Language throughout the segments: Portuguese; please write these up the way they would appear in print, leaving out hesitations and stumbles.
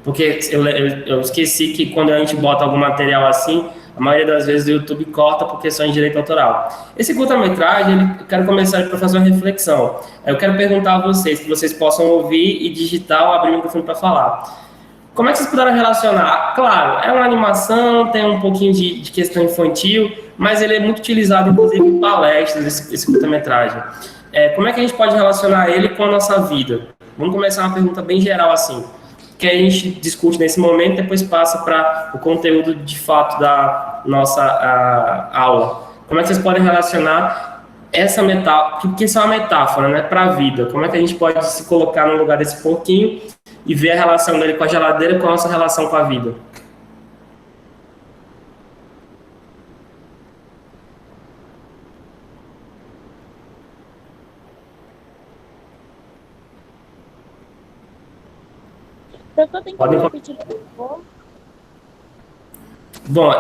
Porque eu esqueci que quando a gente bota algum material assim, a maioria das vezes o YouTube corta por questões de direito autoral. Esse curta-metragem, eu quero começar para fazer uma reflexão. Eu quero perguntar a vocês, que vocês possam ouvir e digitar ou abrir o microfone para falar. Como é que vocês puderam relacionar? Claro, é uma animação, tem um pouquinho de questão infantil, mas ele é muito utilizado, inclusive, em palestras, esse curta-metragem. Como é que a gente pode relacionar ele com a nossa vida? Vamos começar uma pergunta bem geral, assim, que a gente discute nesse momento e depois passa para o conteúdo, de fato, da nossa aula. Como é que vocês podem relacionar essa metáfora, porque isso é uma metáfora, né, para a vida? Como é que a gente pode se colocar no lugar desse porquinho e ver a relação dele com a geladeira com a nossa relação com a vida? Professor, tem que repetir de novo? Bom,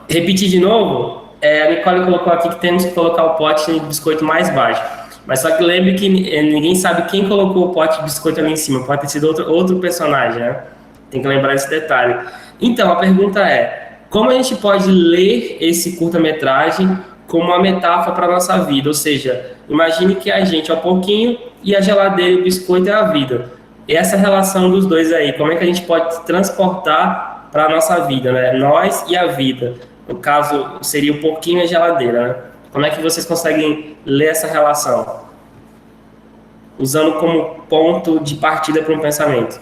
repetir de novo, a Nicole colocou aqui que temos que colocar o pote de biscoito mais baixo. Mas só que lembre que ninguém sabe quem colocou o pote de biscoito ali em cima. Pode ter sido outro personagem, né? Tem que lembrar esse detalhe. Então, a pergunta é, como a gente pode ler esse curta-metragem como uma metáfora para a nossa vida? Ou seja, imagine que a gente é o porquinho e a geladeira e o biscoito é a vida. E essa relação dos dois aí, como é que a gente pode transportar para a nossa vida, né? Nós e a vida. No caso, seria o porquinho e a geladeira, né? Como é que vocês conseguem ler essa relação? Usando como ponto de partida para um pensamento.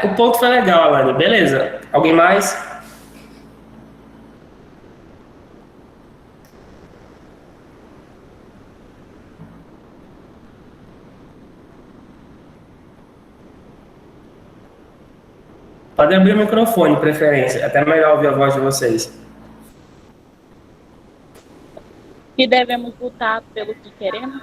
O ponto foi legal, Alane. Beleza. Alguém mais? Pode abrir o microfone, preferência. É até melhor ouvir a voz de vocês. Que devemos lutar pelo que queremos?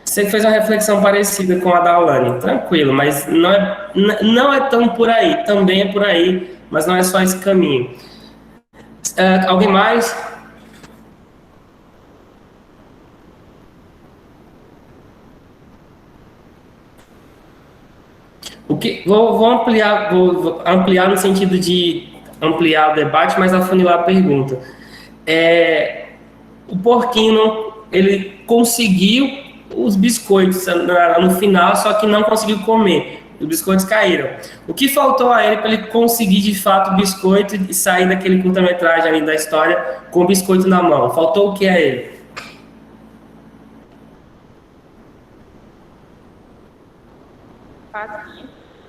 Você fez uma reflexão parecida com a da Alane. Tranquilo, mas não é tão por aí. Também é por aí, mas não é só esse caminho. Alguém mais? Vou ampliar no sentido de ampliar o debate, mas afunilar a pergunta. O porquinho, ele conseguiu os biscoitos no final, só que não conseguiu comer. Os biscoitos caíram. O que faltou a ele para ele conseguir, de fato, o biscoito e sair daquele curta-metragem ali da história com o biscoito na mão? Faltou o que a ele?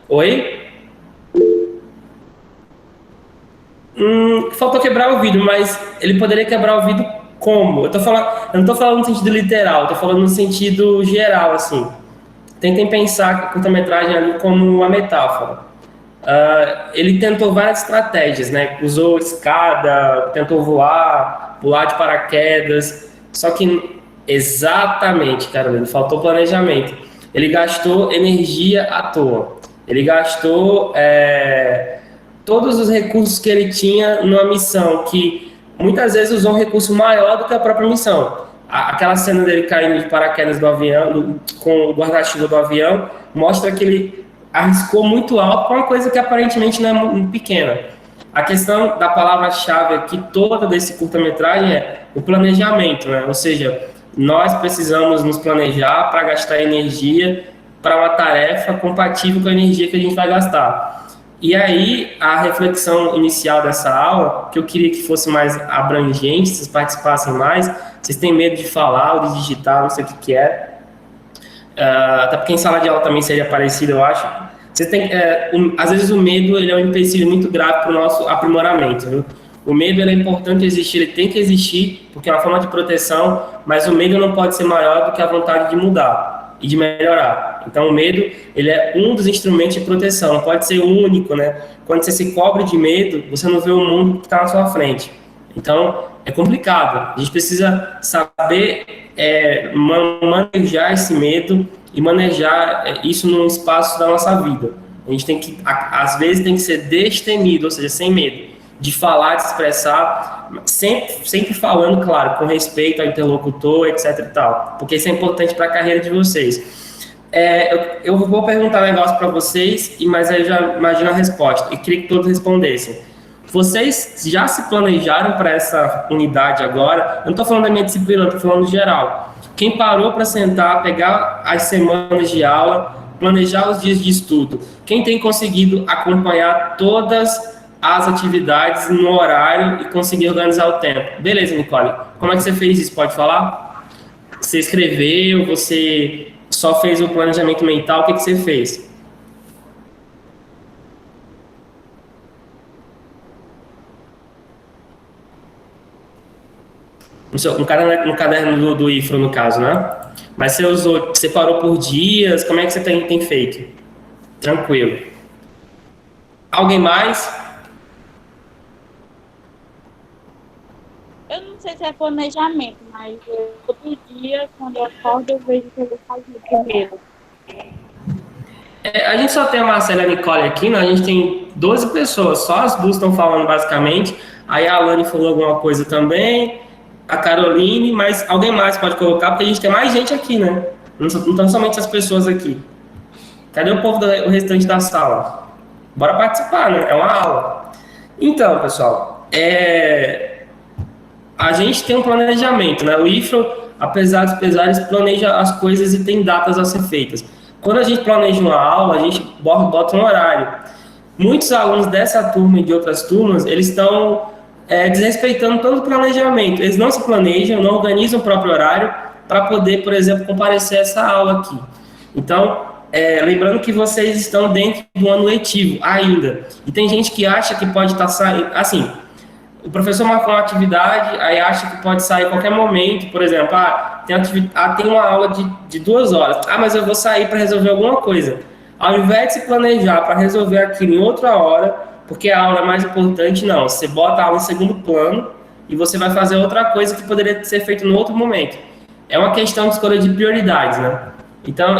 Oi? Faltou quebrar o vidro, mas ele poderia quebrar o vidro como? Eu não estou falando no sentido literal, estou falando no sentido geral, assim. Tentem pensar a curta-metragem ali como uma metáfora. Ele tentou várias estratégias, né? Usou escada, tentou voar, pular de paraquedas, só que exatamente, Carolina, faltou planejamento. Ele gastou energia à toa. Ele gastou todos os recursos que ele tinha numa missão que muitas vezes usou um recurso maior do que a própria missão. Aquela cena dele caindo de paraquedas do avião, com o guarda-chuva do avião, mostra que ele arriscou muito alto para uma coisa que aparentemente não é muito pequena. A questão da palavra-chave aqui toda desse curta-metragem é o planejamento, né? Ou seja, nós precisamos nos planejar para gastar energia para uma tarefa compatível com a energia que a gente vai gastar. E aí, a reflexão inicial dessa aula, que eu queria que fosse mais abrangente, vocês participassem mais, vocês têm medo de falar ou de digitar, não sei o que é. Até porque em sala de aula também seria parecido, eu acho. Você tem, às vezes o medo ele é um empecilho muito grave para o nosso aprimoramento, viu? O medo ele é importante existir, ele tem que existir, porque é uma forma de proteção, mas o medo não pode ser maior do que a vontade de mudar e de melhorar. Então o medo ele é um dos instrumentos de proteção, não pode ser o único, né? Quando você se cobre de medo, você não vê o mundo que está na sua frente. Então é complicado, a gente precisa saber manejar esse medo e manejar isso num espaço da nossa vida. A gente tem que, às vezes, tem que ser destemido, ou seja, sem medo, de falar, de se expressar, sempre falando, claro, com respeito ao interlocutor, etc e tal, porque isso é importante para a carreira de vocês. Eu vou perguntar um negócio para vocês, mas aí eu já imagino a resposta, e queria que todos respondessem. Vocês já se planejaram para essa unidade agora? Eu não estou falando da minha disciplina, eu estou falando geral. Quem parou para sentar, pegar as semanas de aula, planejar os dias de estudo? Quem tem conseguido acompanhar todas as atividades no horário e conseguir organizar o tempo? Beleza, Nicole. Como é que você fez isso? Pode falar? Você escreveu? Você só fez o planejamento mental? O que você fez? No caderno do IFRO, no caso, né? Mas você parou por dias? Como é que você tem feito? Tranquilo. Alguém mais? Eu não sei se é planejamento, mas todo dia, quando eu acordo, eu vejo o que eu vou fazer primeiro. A gente só tem a Marcela e a Nicole aqui, né? A gente tem 12 pessoas, só as duas estão falando basicamente. Aí a Alane falou alguma coisa também, a Caroline, mas alguém mais pode colocar, porque a gente tem mais gente aqui, né? Não estão somente as pessoas aqui. Cadê o povo o restante da sala? Bora participar, né? É uma aula. Então, pessoal, a gente tem um planejamento, né? O IFRO, apesar dos pesares, planeja as coisas e tem datas a ser feitas. Quando a gente planeja uma aula, a gente bota um horário. Muitos alunos dessa turma e de outras turmas, eles estão desrespeitando todo o planejamento. Eles não se planejam, não organizam o próprio horário para poder, por exemplo, comparecer a essa aula aqui. Então, lembrando que vocês estão dentro do ano letivo ainda. E tem gente que acha que pode estar saindo... Assim, o professor marcou uma atividade, aí acha que pode sair a qualquer momento, por exemplo, tem uma aula de 2 horas, mas eu vou sair para resolver alguma coisa. Ao invés de se planejar para resolver aquilo em outra hora, porque a aula é mais importante, não, você bota a aula em segundo plano e você vai fazer outra coisa que poderia ser feito no outro momento. É uma questão de escolha de prioridades, né? Então,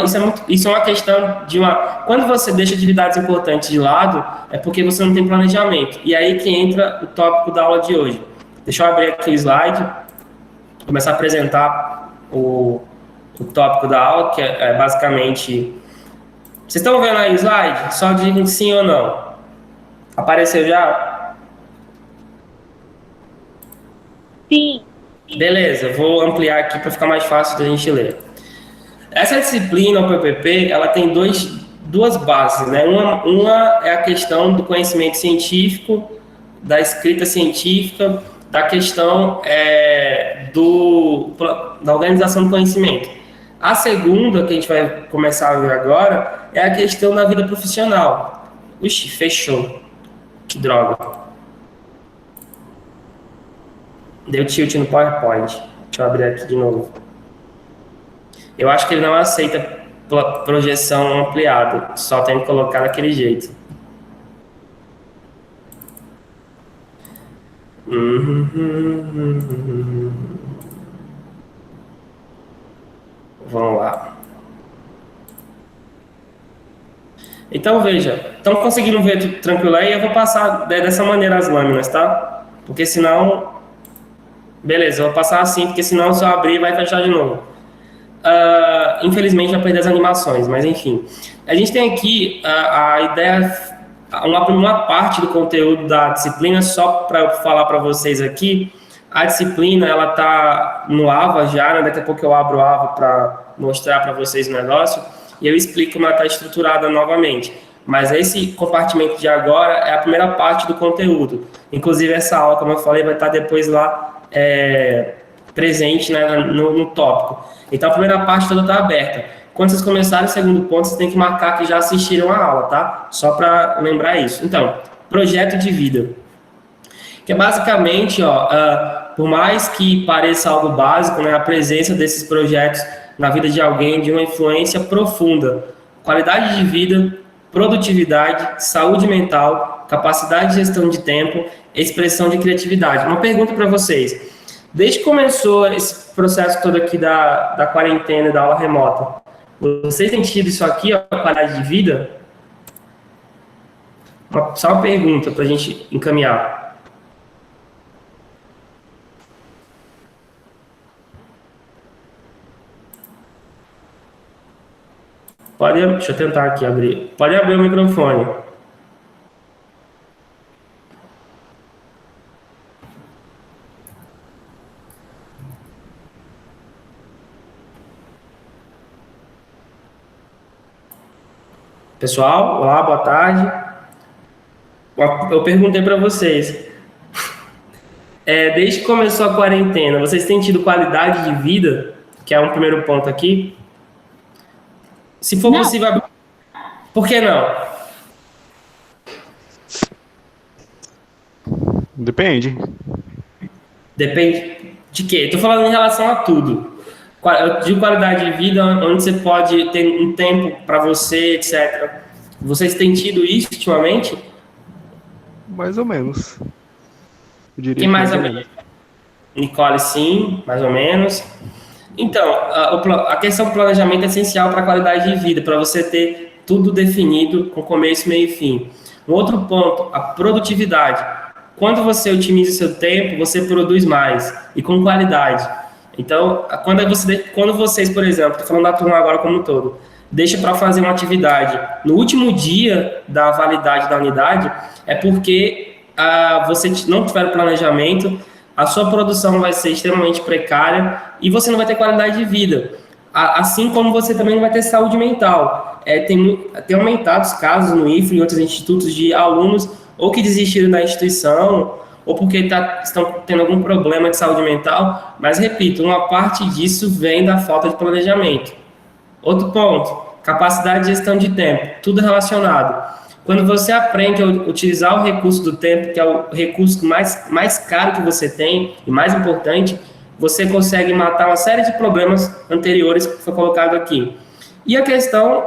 isso é uma questão de uma... Quando você deixa atividades importantes de lado, é porque você não tem planejamento. E aí que entra o tópico da aula de hoje. Deixa eu abrir aqui o slide, começar a apresentar o tópico da aula, que é basicamente... Vocês estão vendo aí o slide? Só digam sim ou não. Apareceu já? Sim. Beleza, vou ampliar aqui para ficar mais fácil da gente ler. Essa disciplina, o PPP, ela tem duas bases, né? Uma é a questão do conhecimento científico, da escrita científica, da questão da organização do conhecimento. A segunda, que a gente vai começar a ver agora, é a questão da vida profissional. Ixi, fechou. Que droga. Deu tilt no PowerPoint. Deixa eu abrir aqui de novo. Eu acho que ele não aceita projeção ampliada, só tem que colocar daquele jeito. Vamos lá. Então veja, estão conseguindo ver tudo tranquilo aí? Eu vou passar dessa maneira as lâminas, tá? Porque senão... Beleza, eu vou passar assim, porque senão se eu abrir vai fechar de novo. Infelizmente já perdi as animações, mas enfim. A gente tem aqui a ideia, uma parte do conteúdo da disciplina, só para eu falar para vocês aqui. A disciplina, ela está no AVA já, né? Daqui a pouco eu abro o AVA para mostrar para vocês o negócio, e eu explico como ela está estruturada novamente. Mas esse compartimento de agora é a primeira parte do conteúdo. Inclusive essa aula, como eu falei, vai estar depois lá presente, né, no tópico. Então a primeira parte toda está aberta. Quando vocês começarem o segundo ponto, vocês têm que marcar que já assistiram a aula, tá? Só para lembrar isso. Então, projeto de vida. Que é basicamente, por mais que pareça algo básico, né, a presença desses projetos na vida de alguém de uma influência profunda. Qualidade de vida, produtividade, saúde mental, capacidade de gestão de tempo, expressão de criatividade. Uma pergunta para vocês. Desde que começou esse processo todo aqui da quarentena, da aula remota, vocês têm tido isso aqui, qualidade de vida? Só uma pergunta para a gente encaminhar. Deixa eu tentar aqui abrir. Pode abrir o microfone. Pessoal, olá, boa tarde. Eu perguntei para vocês, desde que começou a quarentena, vocês têm tido qualidade de vida? Que é um primeiro ponto aqui. Se for Não. possível, por que não? Depende. Depende de quê? Estou falando em relação a tudo. De qualidade de vida, onde você pode ter um tempo para você, etc. Vocês têm tido isso ultimamente? Mais ou menos. Eu diria Que mais ou menos? Nicole, sim, mais ou menos. Então, a questão do planejamento é essencial para a qualidade de vida, para você ter tudo definido com começo, meio e fim. Um outro ponto, a produtividade. Quando você otimiza o seu tempo, você produz mais e com qualidade. Então, quando vocês, por exemplo, estou falando da turma agora como um todo, deixa para fazer uma atividade no último dia da validade da unidade, é porque você não tiver planejamento, a sua produção vai ser extremamente precária e você não vai ter qualidade de vida. Assim como você também não vai ter saúde mental. Tem aumentado os casos no IFRE e outros institutos de alunos ou que desistiram da instituição ou porque estão tendo algum problema de saúde mental, mas, repito, uma parte disso vem da falta de planejamento. Outro ponto, capacidade de gestão de tempo, tudo relacionado. Quando você aprende a utilizar o recurso do tempo, que é o recurso mais caro que você tem e mais importante, você consegue matar uma série de problemas anteriores que foi colocado aqui. E a questão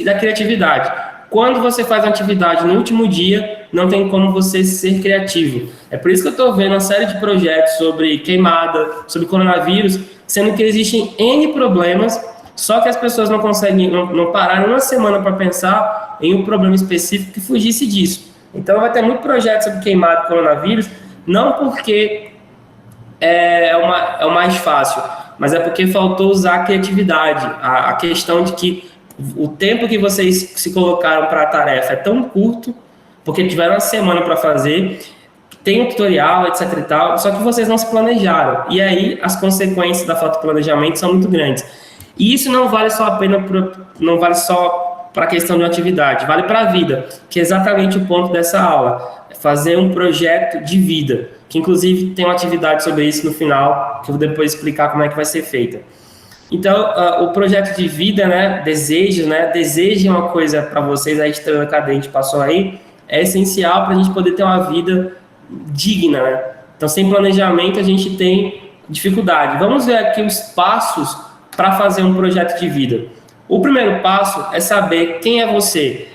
da criatividade. Quando você faz uma atividade no último dia, não tem como você ser criativo. É por isso que eu estou vendo uma série de projetos sobre queimada, sobre coronavírus, sendo que existem N problemas, só que as pessoas não conseguem, não pararam uma semana para pensar em um problema específico que fugisse disso. Então vai ter muito projeto sobre queimada e coronavírus, não porque é o mais fácil, mas é porque faltou usar a criatividade, a questão de que o tempo que vocês se colocaram para a tarefa é tão curto, porque tiveram uma semana para fazer, tem um tutorial, etc e tal, só que vocês não se planejaram. E aí as consequências da falta de planejamento são muito grandes. E isso não vale só para a questão de uma atividade, vale para a vida, que é exatamente o ponto dessa aula, fazer um projeto de vida, que inclusive tem uma atividade sobre isso no final, que eu vou depois explicar como é que vai ser feita. Então, o projeto de vida, desejem uma coisa para vocês, a Estrela Cadente passou aí, é essencial para a gente poder ter uma vida digna, né? Então, sem planejamento, a gente tem dificuldade. Vamos ver aqui os passos para fazer um projeto de vida. O primeiro passo é saber quem é você,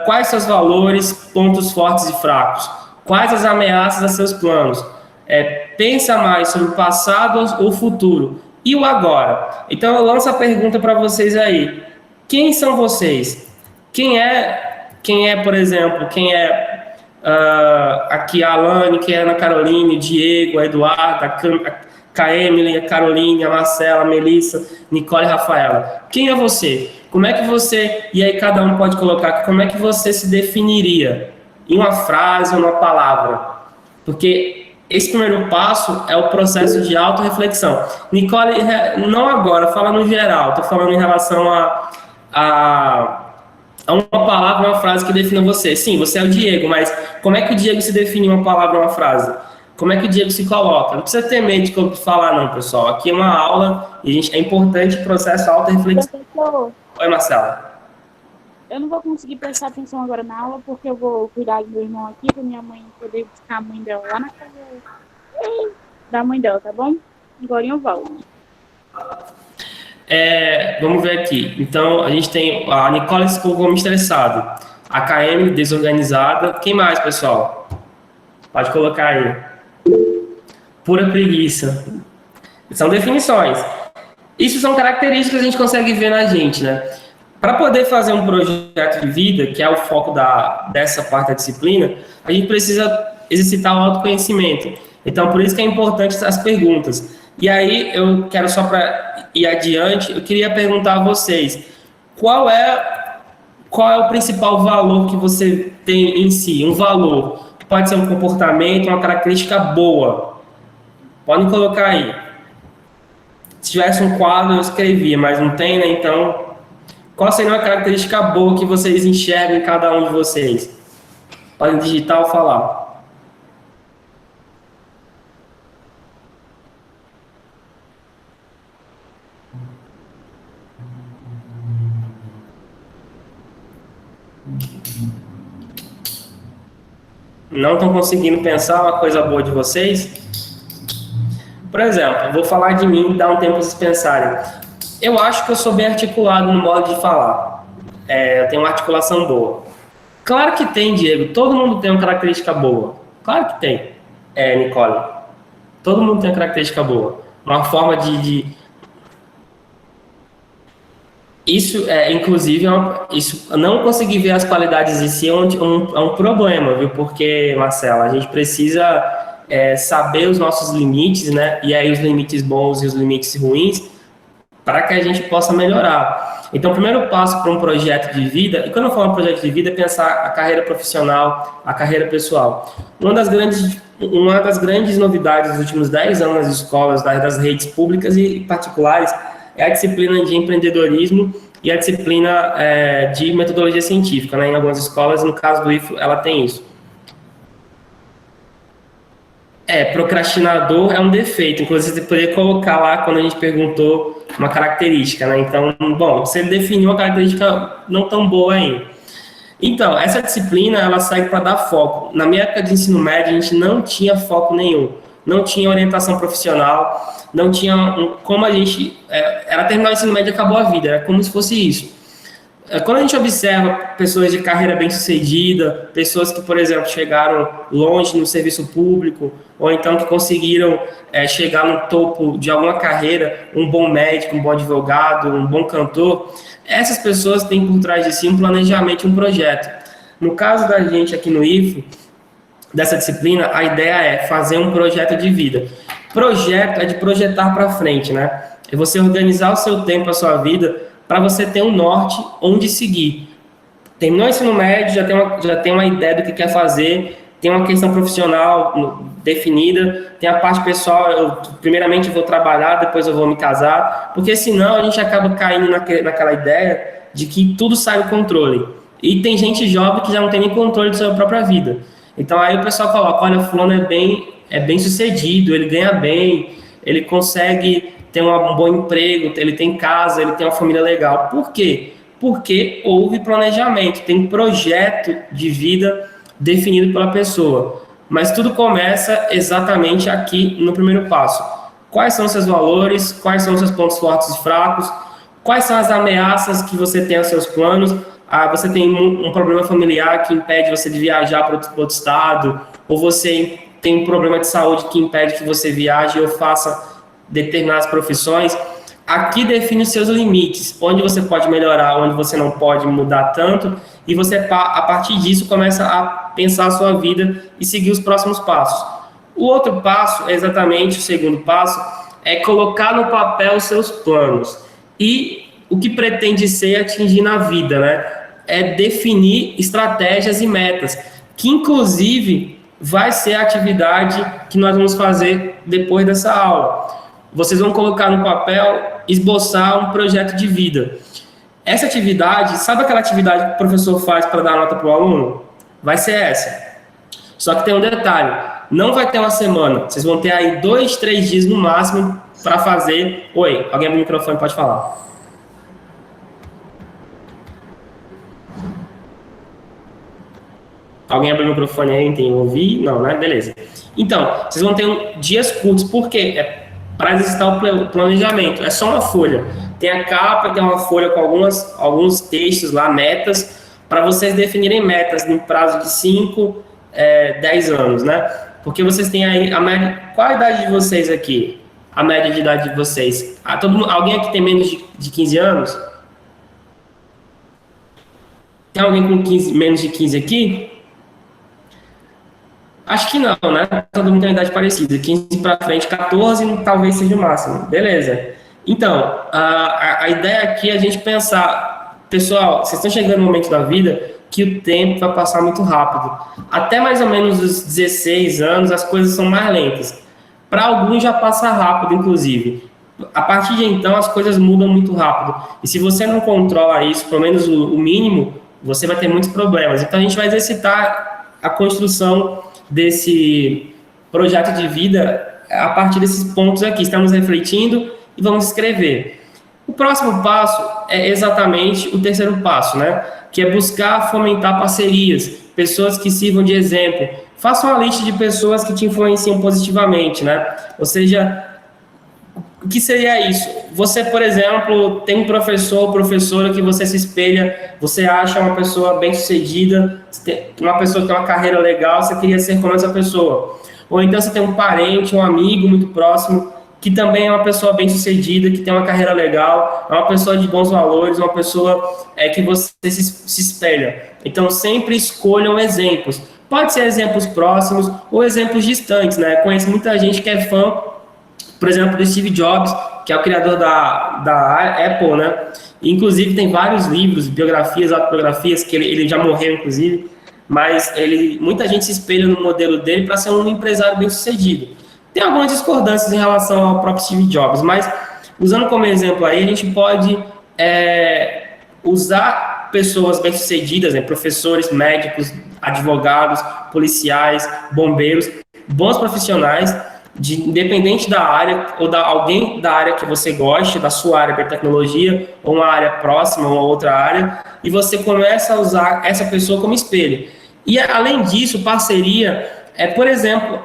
quais seus valores, pontos fortes e fracos, quais as ameaças a seus planos. Pensa mais sobre o passado ou o futuro. E o agora? Então eu lanço a pergunta para vocês aí. Quem são vocês? Quem é, por exemplo, aqui a Alane, quem é a Ana Caroline, o Diego, a Eduarda, a Emily, a Caroline, a Marcela, a Melissa, Nicole e a Rafaela. Quem é você? Como é que você, e aí cada um pode colocar, como é que você se definiria? Em uma frase ou numa palavra? Porque esse primeiro passo é o processo de autorreflexão. Nicole, não agora, fala no geral, estou falando em relação a uma palavra, uma frase que defina você. Sim, você é o Diego, mas como é que o Diego se define em uma palavra, uma frase? Como é que o Diego se coloca? Não precisa ter medo de falar não, pessoal. Aqui é uma aula e é importante o processo autorreflexão. Professor, Oi, Marcela. eu não vou conseguir prestar atenção agora na aula, porque eu vou cuidar do meu irmão aqui, para minha mãe poder buscar a mãe dela lá na casa da mãe dela, tá bom? Agora eu volto. Vamos ver aqui. Então, a gente tem a Nicole se colocou estressado, a KM desorganizada. Quem mais, pessoal? Pode colocar aí. Pura preguiça. São definições. Isso são características que a gente consegue ver na gente, né? Para poder fazer um projeto de vida, que é o foco dessa parte da disciplina, a gente precisa exercitar o autoconhecimento. Então, por isso que é importante as perguntas. E aí, eu quero só para ir adiante, eu queria perguntar a vocês, qual é o principal valor que você tem em si? Um valor. Pode ser um comportamento, uma característica boa. Podem colocar aí. Se tivesse um quadro, eu escrevia, mas não tem, né? Então, qual seria uma característica boa que vocês enxergam em cada um de vocês? Podem digitar ou falar. Não estão conseguindo pensar uma coisa boa de vocês? Por exemplo, vou falar de mim e dar um tempo para vocês pensarem. Eu acho que eu sou bem articulado no modo de falar. Eu tenho uma articulação boa. Claro que tem, Diego. Todo mundo tem uma característica boa. Claro que tem, Nicole. Todo mundo tem uma característica boa. Uma forma de... Isso, inclusive, isso, não conseguir ver as qualidades em si é um problema, viu? Porque, Marcela, a gente precisa saber os nossos limites, né? E aí os limites bons e os limites ruins, para que a gente possa melhorar. Então, o primeiro passo para um projeto de vida, e quando eu falo projeto de vida, é pensar a carreira profissional, a carreira pessoal. Uma das grandes novidades dos últimos 10 anos nas escolas, das redes públicas e particulares, é a disciplina de empreendedorismo e a disciplina de metodologia científica, né? Em algumas escolas, no caso do IFO, ela tem isso. Procrastinador é um defeito. Inclusive, você poderia colocar lá quando a gente perguntou uma característica, né? Então, bom, você definiu uma característica não tão boa ainda. Então, essa disciplina, ela serve para dar foco. Na minha época de ensino médio, a gente não tinha foco nenhum. Não tinha orientação profissional, não tinha como a gente... era terminar o ensino médio e acabou a vida, era como se fosse isso. Quando a gente observa pessoas de carreira bem-sucedida, pessoas que, por exemplo, chegaram longe no serviço público, ou então que conseguiram chegar no topo de alguma carreira, um bom médico, um bom advogado, um bom cantor, essas pessoas têm por trás de si um planejamento, um projeto. No caso da gente aqui no IFO, dessa disciplina, a ideia é fazer um projeto de vida. Projeto é de projetar para frente, né? É você organizar o seu tempo, a sua vida, para você ter um norte onde seguir. Terminou o ensino médio, já tem uma ideia do que quer fazer, tem uma questão profissional definida, tem a parte pessoal, primeiramente eu vou trabalhar, depois eu vou me casar, porque senão a gente acaba caindo naquela ideia de que tudo sai do controle. E tem gente jovem que já não tem nem controle da sua própria vida. Então aí o pessoal coloca, olha, fulano é bem sucedido, ele ganha bem, ele consegue ter um bom emprego, ele tem casa, ele tem uma família legal. Por quê? Porque houve planejamento, tem um projeto de vida definido pela pessoa. Mas tudo começa exatamente aqui no primeiro passo. Quais são os seus valores? Quais são os seus pontos fortes e fracos? Quais são as ameaças que você tem aos seus planos? Você tem um problema familiar que impede você de viajar para outro estado? Ou você tem um problema de saúde que impede que você viaje ou faça determinadas profissões? Aqui define os seus limites, onde você pode melhorar, onde você não pode mudar tanto, e você, a partir disso, começa a pensar a sua vida e seguir os próximos passos. O outro passo, exatamente o segundo passo, é colocar no papel os seus planos e o que pretende ser e atingir na vida, né? É definir estratégias e metas, que inclusive vai ser a atividade que nós vamos fazer depois dessa aula. Vocês vão colocar no papel, esboçar um projeto de vida. Essa atividade, sabe aquela atividade que o professor faz para dar nota para o aluno? Vai ser essa. Só que tem um detalhe, não vai ter uma semana. Vocês vão ter aí 2, 3 dias no máximo para fazer. Oi, alguém abre o microfone, pode falar. Alguém abre o microfone aí, tem que ouvir? Não, né? Beleza. Então, vocês vão ter dias curtos, por quê? Para exercitar o planejamento. É só uma folha. Tem a capa, tem uma folha com alguns textos lá, metas, para vocês definirem metas no prazo de 5, 10 anos, né? Porque vocês têm aí a média... Qual a idade de vocês aqui? A média de idade de vocês? Alguém aqui tem menos de 15 anos? Tem alguém com menos de 15 aqui? Acho que não, né? Todo mundo tem uma idade parecida. 15 para frente, 14 talvez seja o máximo. Beleza. Então, a ideia aqui é a gente pensar pessoal, vocês estão chegando no momento da vida que o tempo vai passar muito rápido. Até mais ou menos os 16 anos, as coisas são mais lentas. Para alguns já passa rápido, inclusive. A partir de então, as coisas mudam muito rápido. E se você não controla isso, pelo menos o mínimo, você vai ter muitos problemas. Então, a gente vai exercitar a construção desse projeto de vida a partir desses pontos aqui. Estamos refletindo e vamos escrever. O próximo passo é exatamente o terceiro passo, né? Que é buscar fomentar parcerias, pessoas que sirvam de exemplo. Faça uma lista de pessoas que te influenciam positivamente, né? Ou seja, o que seria isso? Você, por exemplo, tem um professor ou professora que você se espelha, você acha uma pessoa bem-sucedida, uma pessoa que tem uma carreira legal, você queria ser como essa pessoa. Ou então você tem um parente, um amigo muito próximo, que também é uma pessoa bem-sucedida, que tem uma carreira legal, é uma pessoa de bons valores, uma pessoa que você se espelha. Então, sempre escolham exemplos. Pode ser exemplos próximos ou exemplos distantes, né? Conheço muita gente que é fã, por exemplo, do Steve Jobs, que é o criador da Apple, né? Inclusive, tem vários livros, biografias, autobiografias, que ele já morreu, inclusive, mas muita gente se espelha no modelo dele para ser um empresário bem-sucedido. Tem algumas discordâncias em relação ao próprio Steve Jobs, mas, usando como exemplo aí, a gente pode usar pessoas bem-sucedidas, né? Professores, médicos, advogados, policiais, bombeiros, bons profissionais, independente da área, ou alguém da área que você goste, da sua área de tecnologia, ou uma área próxima, ou outra área, e você começa a usar essa pessoa como espelho. E, além disso, parceria por exemplo,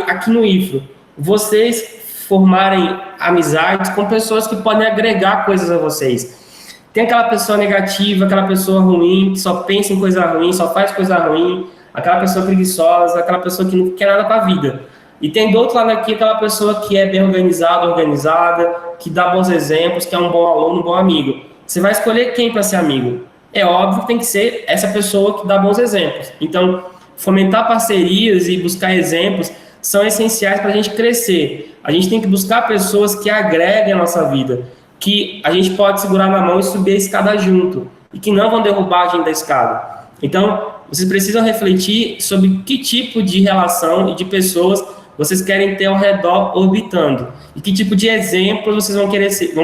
aqui no IFRO, vocês formarem amizades com pessoas que podem agregar coisas a vocês. Tem aquela pessoa negativa, aquela pessoa ruim, que só pensa em coisa ruim, só faz coisa ruim, aquela pessoa preguiçosa, aquela pessoa que não quer nada para a vida. E tem do outro lado aqui aquela pessoa que é bem organizada, que dá bons exemplos, que é um bom aluno, um bom amigo. Você vai escolher quem para ser amigo? É óbvio que tem que ser essa pessoa que dá bons exemplos. Então, fomentar parcerias e buscar exemplos são essenciais para a gente crescer. A gente tem que buscar pessoas que agreguem a nossa vida, que a gente pode segurar na mão e subir a escada junto, e que não vão derrubar a gente da escada. Então, vocês precisam refletir sobre que tipo de relação e de pessoas vocês querem ter ao redor orbitando, e que tipo de exemplos vocês vão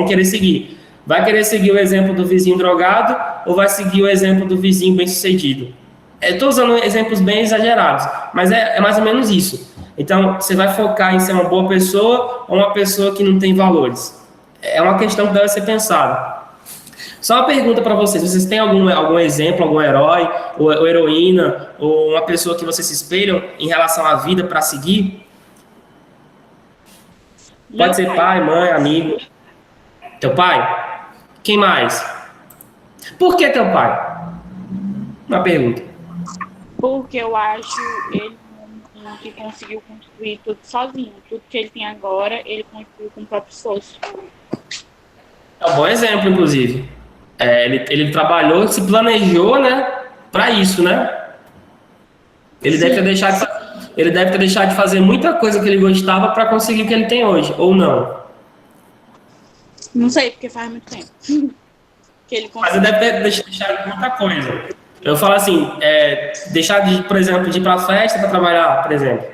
querer seguir. Vai querer seguir o exemplo do vizinho drogado ou vai seguir o exemplo do vizinho bem-sucedido? Estou usando exemplos bem exagerados, mas é mais ou menos isso. Então, você vai focar em ser uma boa pessoa ou uma pessoa que não tem valores? É uma questão que deve ser pensada. Só uma pergunta para vocês. Vocês têm algum exemplo, algum herói ou heroína ou uma pessoa que vocês se espelham em relação à vida para seguir? Pode ser pai, mãe, amigo. Teu pai? Quem mais? Por que teu pai? Uma pergunta. Porque eu acho ele um que conseguiu construir tudo sozinho. Tudo que ele tem agora, ele construiu com o próprio esforço. É um bom exemplo, inclusive. Ele trabalhou, se planejou, né, para isso, né? Ele deve ter deixado de fazer muita coisa que ele gostava para conseguir o que ele tem hoje, ou não? Não sei, porque faz muito tempo que ele Mas ele deve ter deixado muita coisa. Eu falo assim, deixar de, por exemplo, de ir para a festa para trabalhar, por exemplo.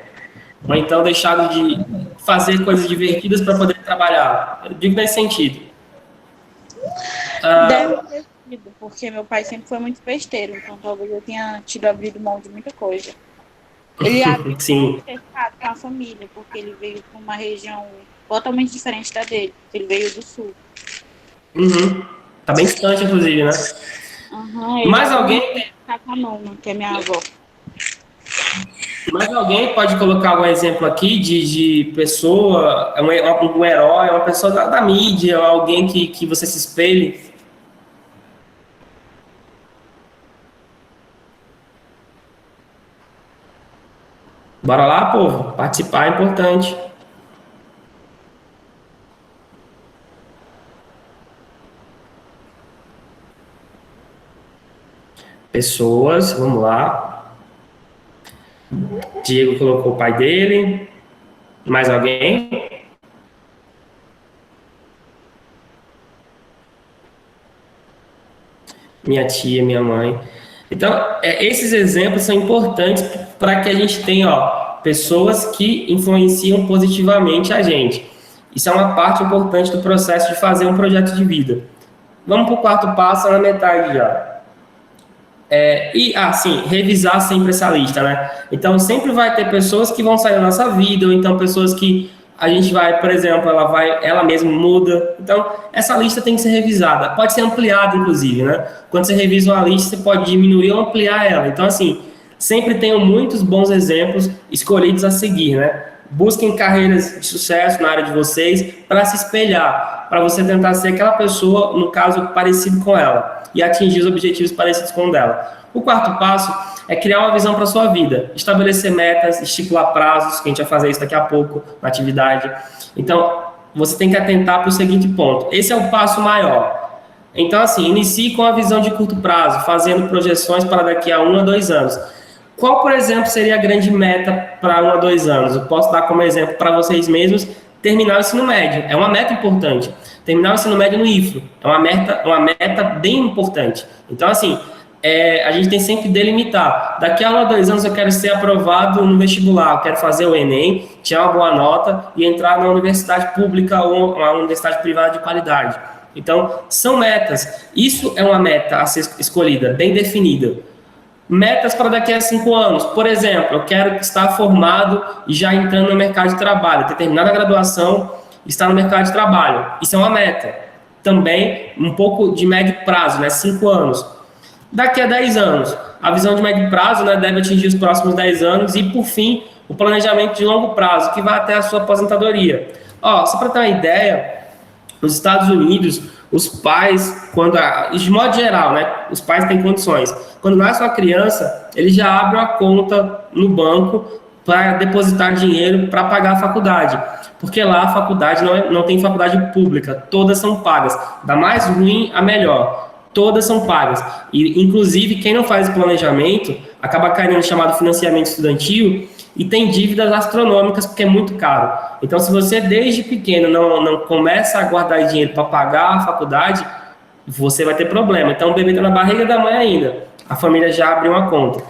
Ou então deixar de fazer coisas divertidas para poder trabalhar. Eu digo nesse sentido. Deve ter sido, porque meu pai sempre foi muito besteiro, então talvez eu tenha tido abrido mão de muita coisa. Ele abriu mão de ter ficado com a família, porque ele veio para uma região totalmente diferente da dele. Ele veio do sul. Tá bem distante, inclusive, né? Mais alguém? Que é minha avó. Mais alguém pode colocar algum exemplo aqui de pessoa, um herói, uma pessoa da mídia, alguém que você se espelhe? Bora lá, povo. Participar é importante. Pessoas, vamos lá. Diego colocou o pai dele. Mais alguém? minha tia, minha mãe. Então, esses exemplos são importantes para que a gente tenha, pessoas que influenciam positivamente a gente. Isso é uma parte importante do processo de fazer um projeto de vida. Vamos para o quarto passo, na metade já. Sim, revisar sempre essa lista, né? Então, sempre vai ter pessoas que vão sair da nossa vida, ou então pessoas que a gente vai, por exemplo, ela mesma muda. Então, essa lista tem que ser revisada. Pode ser ampliada, inclusive, né? Quando você revisa uma lista, você pode diminuir ou ampliar ela. Então, assim, sempre tenham muitos bons exemplos escolhidos a seguir, né? Busquem carreiras de sucesso na área de vocês para se espelhar, para você tentar ser aquela pessoa, no caso, parecido com ela, e atingir os objetivos parecidos com o dela. O quarto passo é criar uma visão para a sua vida, estabelecer metas, estipular prazos, que a gente vai fazer isso daqui a pouco na atividade. Então, você tem que atentar para o seguinte ponto. Esse é o passo maior. Então, assim, inicie com a visão de curto prazo, fazendo projeções para daqui a 1 a 2 anos. Qual, por exemplo, seria a grande meta para 1 a 2 anos? Eu posso dar como exemplo para vocês mesmos terminar o ensino médio. É uma meta importante. Terminar o ensino médio no IFRO é uma meta bem importante. Então, assim, a gente tem sempre que delimitar. Daqui a 1 a 2 anos eu quero ser aprovado no vestibular, eu quero fazer o Enem, tirar uma boa nota e entrar na universidade pública ou uma universidade privada de qualidade. Então, são metas. Isso é uma meta a ser escolhida, bem definida. Metas para daqui a 5 anos. Por exemplo, eu quero estar formado e já entrando no mercado de trabalho, ter terminado a graduação e estar no mercado de trabalho. Isso é uma meta. Também um pouco de médio prazo, né? 5 anos. Daqui a 10 anos, a visão de médio prazo, né, deve atingir os próximos 10 anos e, por fim, o planejamento de longo prazo, que vai até a sua aposentadoria. Só para ter uma ideia, nos Estados Unidos, os pais, de modo geral, né, os pais têm condições. Quando nasce uma criança, eles já abrem uma conta no banco para depositar dinheiro para pagar a faculdade. Porque lá a faculdade não tem faculdade pública, todas são pagas. Da mais ruim a melhor. Todas são pagas. E, inclusive, quem não faz o planejamento acaba caindo no chamado financiamento estudantil e tem dívidas astronômicas porque é muito caro. Então, se você desde pequeno não começa a guardar dinheiro para pagar a faculdade, você vai ter problema. Então, o bebê está na barriga da mãe ainda. A família já abriu uma conta.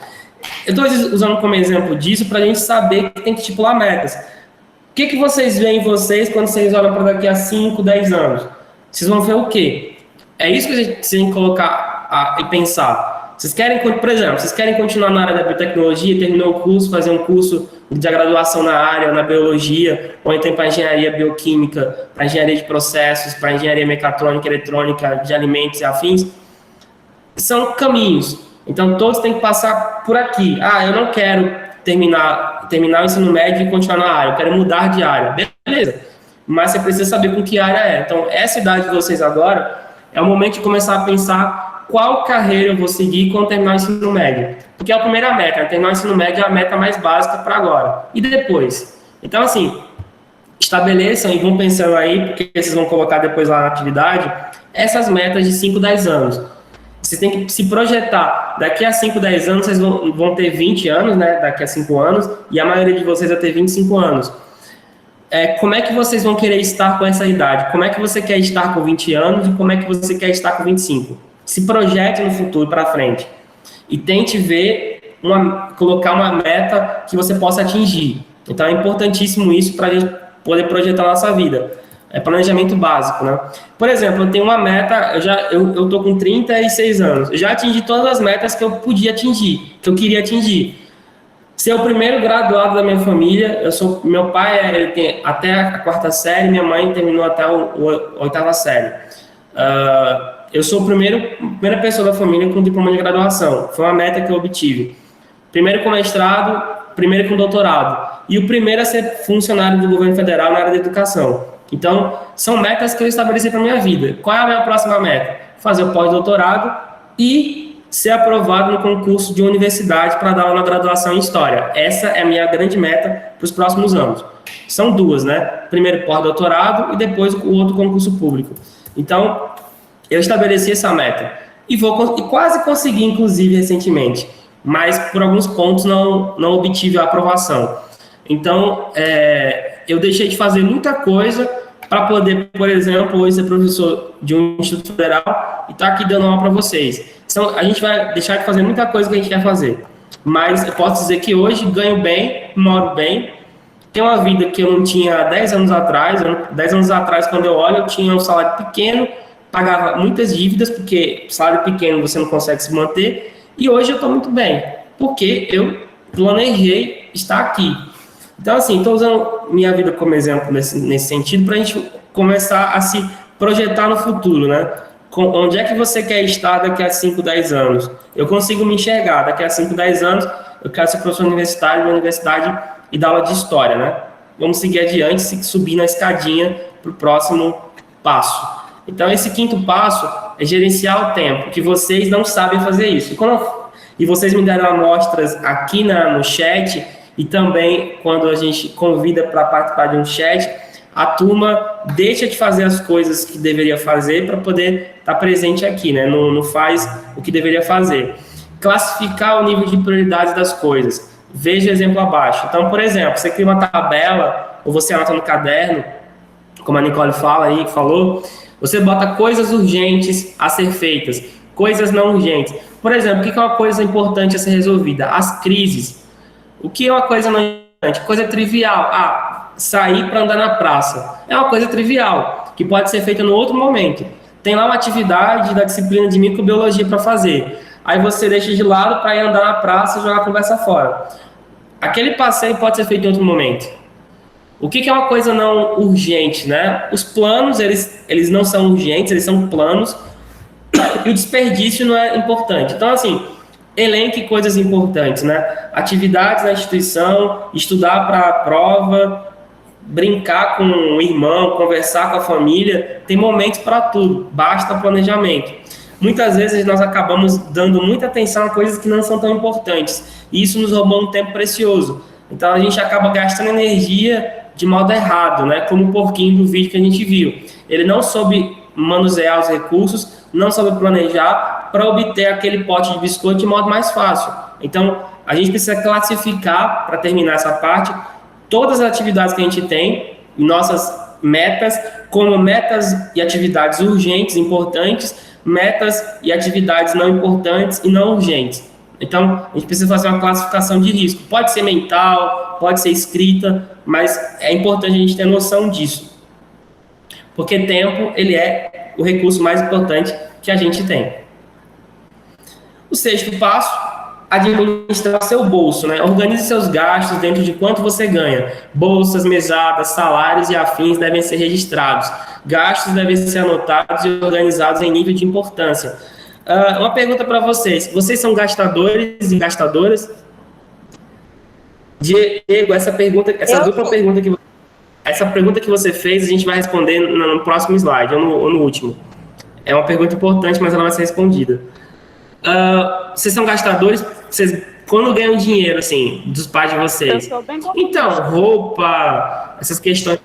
Eu estou usando como exemplo disso para a gente saber que tem que estipular metas. O que vocês veem em vocês quando vocês olham para daqui a 5, 10 anos? Vocês vão ver o quê? É isso que a gente tem que colocar e pensar. Vocês querem, por exemplo, vocês querem continuar na área da biotecnologia, terminou o curso, fazer um curso de graduação na área, na biologia, ou então para engenharia bioquímica, para engenharia de processos, para engenharia mecatrônica, eletrônica, de alimentos e afins? São caminhos. Então, todos têm que passar por aqui. Eu não quero terminar o ensino médio e continuar na área, eu quero mudar de área. Beleza. Mas você precisa saber com que área é. Então, essa idade de vocês agora é o momento de começar a pensar qual carreira eu vou seguir quando terminar o ensino médio. Porque é a primeira meta. Terminar o ensino médio é a meta mais básica para agora. E depois? Então, assim, estabeleçam e vão pensando aí, porque vocês vão colocar depois lá na atividade, essas metas de 5, 10 anos. Vocês têm que se projetar. Daqui a 5, 10 anos, vocês vão ter 20 anos, né? Daqui a 5 anos, e a maioria de vocês vai ter 25 anos. Como é que vocês vão querer estar com essa idade? Como é que você quer estar com 20 anos e como é que você quer estar com 25? Se projete no futuro para frente. E tente colocar uma meta que você possa atingir. Então, é importantíssimo isso para a gente poder projetar a nossa vida. É planejamento básico, né? Por exemplo, eu tenho uma meta, eu tô com 36 anos, eu já atingi todas as metas que eu podia atingir, que eu queria atingir. Ser o primeiro graduado da minha família, meu pai ele tem até a 4ª série, minha mãe terminou até a 8ª série. Eu sou a primeira pessoa da família com diploma de graduação, foi uma meta que eu obtive. Primeiro com mestrado, primeiro com doutorado, e o primeiro a ser funcionário do governo federal na área da educação. Então, são metas que eu estabeleci para a minha vida. Qual é a minha próxima meta? Fazer o pós-doutorado e ser aprovado no concurso de universidade para dar uma graduação em História. Essa é a minha grande meta para os próximos anos. São duas, né? Primeiro pós-doutorado e depois o outro concurso público. Então, eu estabeleci essa meta. E quase consegui, inclusive, recentemente. Mas, por alguns pontos, não obtive a aprovação. Então, eu deixei de fazer muita coisa para poder, por exemplo, hoje ser professor de um instituto federal e estar aqui dando aula para vocês. A gente vai deixar de fazer muita coisa que a gente quer fazer, mas eu posso dizer que hoje ganho bem, moro bem, tenho uma vida que eu não tinha 10 anos atrás. 10 anos atrás, quando eu olho, eu tinha um salário pequeno, pagava muitas dívidas, porque salário pequeno você não consegue se manter, e hoje eu estou muito bem, porque eu planejei estar aqui. Então, assim, estou usando minha vida como exemplo nesse sentido, para a gente começar a se projetar no futuro, né? Onde é que você quer estar daqui a 5, 10 anos? Eu consigo me enxergar, daqui a 5, 10 anos, eu quero ser professor universitário na universidade e dar aula de história, né? Vamos seguir adiante, subir na escadinha para o próximo passo. Então, esse 5º passo é gerenciar o tempo, que vocês não sabem fazer isso. E vocês me deram amostras aqui no chat, e também quando a gente convida para participar de um chat, a turma deixa de fazer as coisas que deveria fazer para poder estar presente aqui, né? Não faz o que deveria fazer. Classificar o nível de prioridade das coisas. Veja o exemplo abaixo. Então, por exemplo, você cria uma tabela, ou você anota no caderno, como a Nicole falou, você bota coisas urgentes a ser feitas, coisas não urgentes. Por exemplo, o que é uma coisa importante a ser resolvida? As crises. O que é uma coisa não importante? Coisa trivial. Sair para andar na praça. É uma coisa trivial, que pode ser feita no outro momento. Tem lá uma atividade da disciplina de microbiologia para fazer. Aí você deixa de lado para ir andar na praça e jogar a conversa fora. Aquele passeio pode ser feito em outro momento. O que é uma coisa não urgente, né? Os planos, eles não são urgentes, eles são planos, e o desperdício não é importante. Então, assim, elenque coisas importantes, né? Atividades na instituição, estudar para a prova, brincar com o irmão, conversar com a família, tem momentos para tudo, basta planejamento. Muitas vezes nós acabamos dando muita atenção a coisas que não são tão importantes, e isso nos roubou um tempo precioso. Então a gente acaba gastando energia de modo errado, né? Como o porquinho do vídeo que a gente viu. Ele não soube manusear os recursos, não soube planejar para obter aquele pote de biscoito de modo mais fácil. Então a gente precisa classificar, para terminar essa parte, todas as atividades que a gente tem, nossas metas, como metas e atividades urgentes, importantes, metas e atividades não importantes e não urgentes. Então, a gente precisa fazer uma classificação de risco. Pode ser mental, pode ser escrita, mas é importante a gente ter noção disso. Porque tempo, ele é o recurso mais importante que a gente tem. O 6º passo, administrar seu bolso, né? Organize seus gastos dentro de quanto você ganha. Bolsas, mesadas, salários e afins devem ser registrados. Gastos devem ser anotados e organizados em nível de importância. Uma pergunta para vocês. Vocês são gastadores e gastadoras? Diego, essa pergunta que você fez, a gente vai responder no próximo slide, ou no último. É uma pergunta importante, mas ela vai ser respondida. Vocês são gastadores? Vocês, quando ganham dinheiro, assim, dos pais de vocês? Eu sou bem consumista. Então, roupa, essas questões.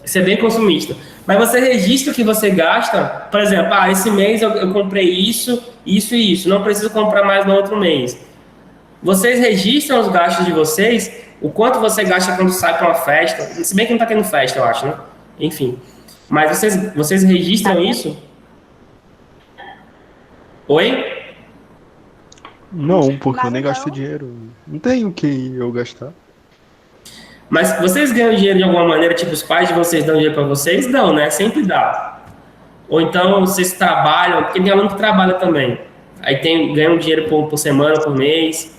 Você é bem consumista. Mas você registra o que você gasta? Por exemplo, esse mês eu comprei isso, isso e isso. Não preciso comprar mais no outro mês. Vocês registram os gastos de vocês? O quanto você gasta quando sai para uma festa? Se bem que não está tendo festa, eu acho, né? Enfim. Mas vocês registram isso? Oi? Não, porque eu nem gasto dinheiro. Não tenho o que eu gastar. Mas vocês ganham dinheiro de alguma maneira? Tipo, os pais de vocês dão dinheiro para vocês? Não, né? Sempre dá. Ou então vocês trabalham, porque tem aluno que trabalha também. Aí ganham dinheiro por semana, por mês.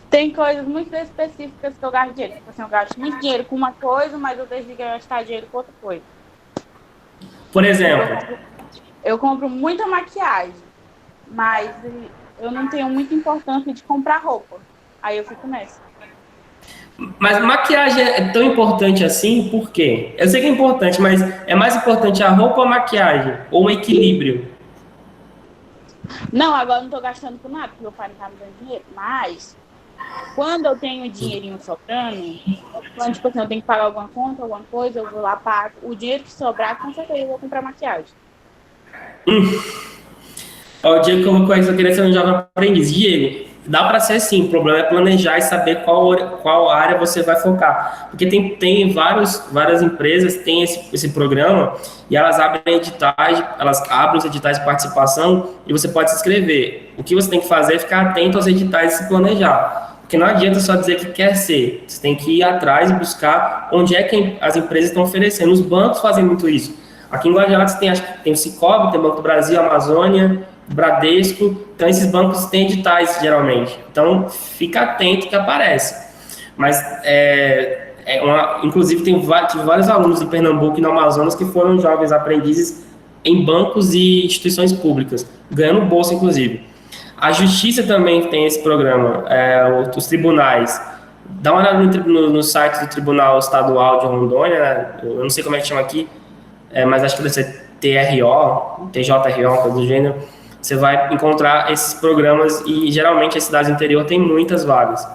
Tem coisas muito específicas que eu gasto dinheiro. Tipo assim, eu gasto muito dinheiro com uma coisa, mas eu deixo de gastar dinheiro com outra coisa. Por exemplo? Eu compro muita maquiagem, mas eu não tenho muita importância de comprar roupa. Aí eu fico nessa. Mas maquiagem é tão importante assim, por quê? Eu sei que é importante, mas é mais importante a roupa ou a maquiagem? Ou um equilíbrio? Não, agora eu não tô gastando com nada, porque meu pai não tá me dando dinheiro. Mas, quando eu tenho dinheirinho sobrando, quando, tipo assim, eu tenho que pagar alguma conta, alguma coisa, eu vou lá, pago. O dinheiro que sobrar, com certeza eu vou comprar maquiagem. O Diego colocou isso, eu queria ser um jovem aprendiz. Diego, dá para ser sim, o problema é planejar e saber qual área você vai focar. Porque tem várias empresas que têm esse programa e elas abrem os editais de participação e você pode se inscrever. O que você tem que fazer é ficar atento aos editais e se planejar. Porque não adianta só dizer que quer ser, você tem que ir atrás e buscar onde é que as empresas estão oferecendo. Os bancos fazem muito isso. Aqui em Guajajara tem o Sicoob, tem o Banco do Brasil, Amazônia, Bradesco, então esses bancos têm editais geralmente, então fica atento que aparece. Mas inclusive tive vários alunos de Pernambuco e no Amazonas que foram jovens aprendizes em bancos e instituições públicas, ganhando bolsa inclusive. A Justiça também tem esse programa, os tribunais. Dá uma olhada no site do Tribunal Estadual de Rondônia, né? Eu não sei como é que chama aqui, mas acho que deve ser TRO, TJRO, coisa do gênero. Você vai encontrar esses programas e geralmente as cidades do interior têm muitas vagas.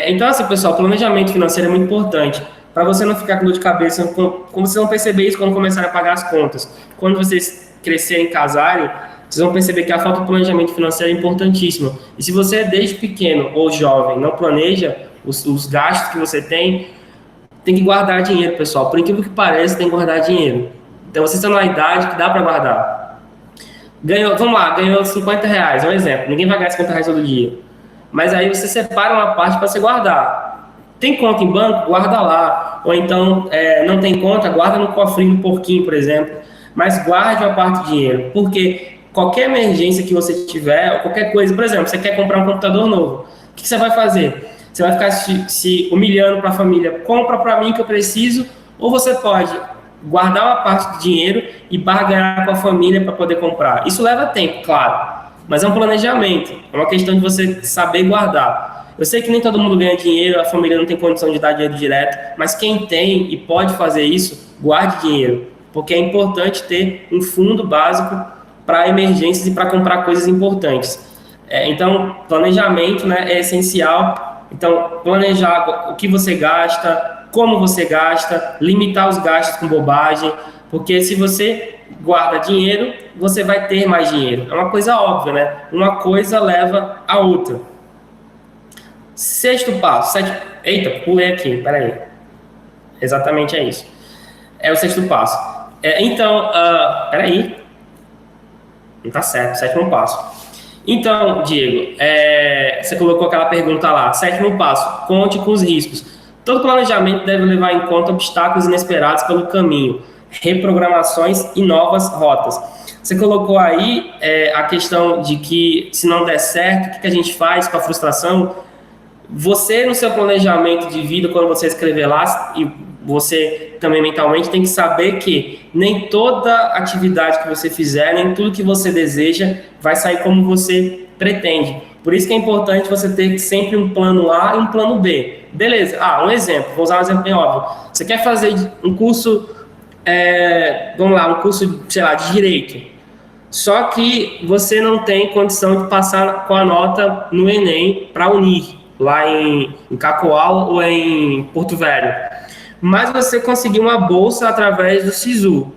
Então, assim, pessoal, planejamento financeiro é muito importante para você não ficar com dor de cabeça, como vocês vão perceber isso quando começarem a pagar as contas. Quando vocês crescerem e casarem, vocês vão perceber que a falta de planejamento financeiro é importantíssima. E se você desde pequeno ou jovem não planeja os gastos que você tem que guardar dinheiro, pessoal. Por incrível que pareça, tem que guardar dinheiro. Então, vocês estão numa idade que dá para guardar. Ganhou R$50, é um exemplo. Ninguém vai ganhar R$50 todo dia. Mas aí você separa uma parte para você guardar. Tem conta em banco? Guarda lá. Ou então, não tem conta? Guarda no cofrinho do porquinho, por exemplo. Mas guarde uma parte de dinheiro. Porque qualquer emergência que você tiver, ou qualquer coisa, por exemplo, você quer comprar um computador novo. O que você vai fazer? Você vai ficar se humilhando para a família. Compra para mim que eu preciso. Ou você pode guardar uma parte de dinheiro e barganhar com a família para poder comprar. Isso leva tempo, claro, mas é um planejamento, é uma questão de você saber guardar. Eu sei que nem todo mundo ganha dinheiro, a família não tem condição de dar dinheiro direto, mas quem tem e pode fazer isso, guarde dinheiro, porque é importante ter um fundo básico para emergências e para comprar coisas importantes. Então, planejamento, né, é essencial. Então, planejar o que você gasta, como você gasta, limitar os gastos com bobagem, porque se você guarda dinheiro, você vai ter mais dinheiro. É uma coisa óbvia, né? Uma coisa leva a outra. Sexto passo. Eita, pulei aqui, peraí. Exatamente é isso. É o sexto passo. Peraí. Não tá certo, sétimo passo. Então, Diego, você colocou aquela pergunta lá. Sétimo passo, conte com os riscos. Todo planejamento deve levar em conta obstáculos inesperados pelo caminho, reprogramações e novas rotas. Você colocou aí a questão de que se não der certo, o que a gente faz com a frustração? Você, no seu planejamento de vida, quando você escrever lá, e você também mentalmente tem que saber que nem toda atividade que você fizer, nem tudo que você deseja vai sair como você pretende. Por isso que é importante você ter sempre um plano A e um plano B. Beleza, um exemplo, vou usar um exemplo bem óbvio. Você quer fazer um curso, um curso, sei lá, de Direito. Só que você não tem condição de passar com a nota no Enem para a Unir, lá em Cacoal ou em Porto Velho. Mas você conseguiu uma bolsa através do SISU.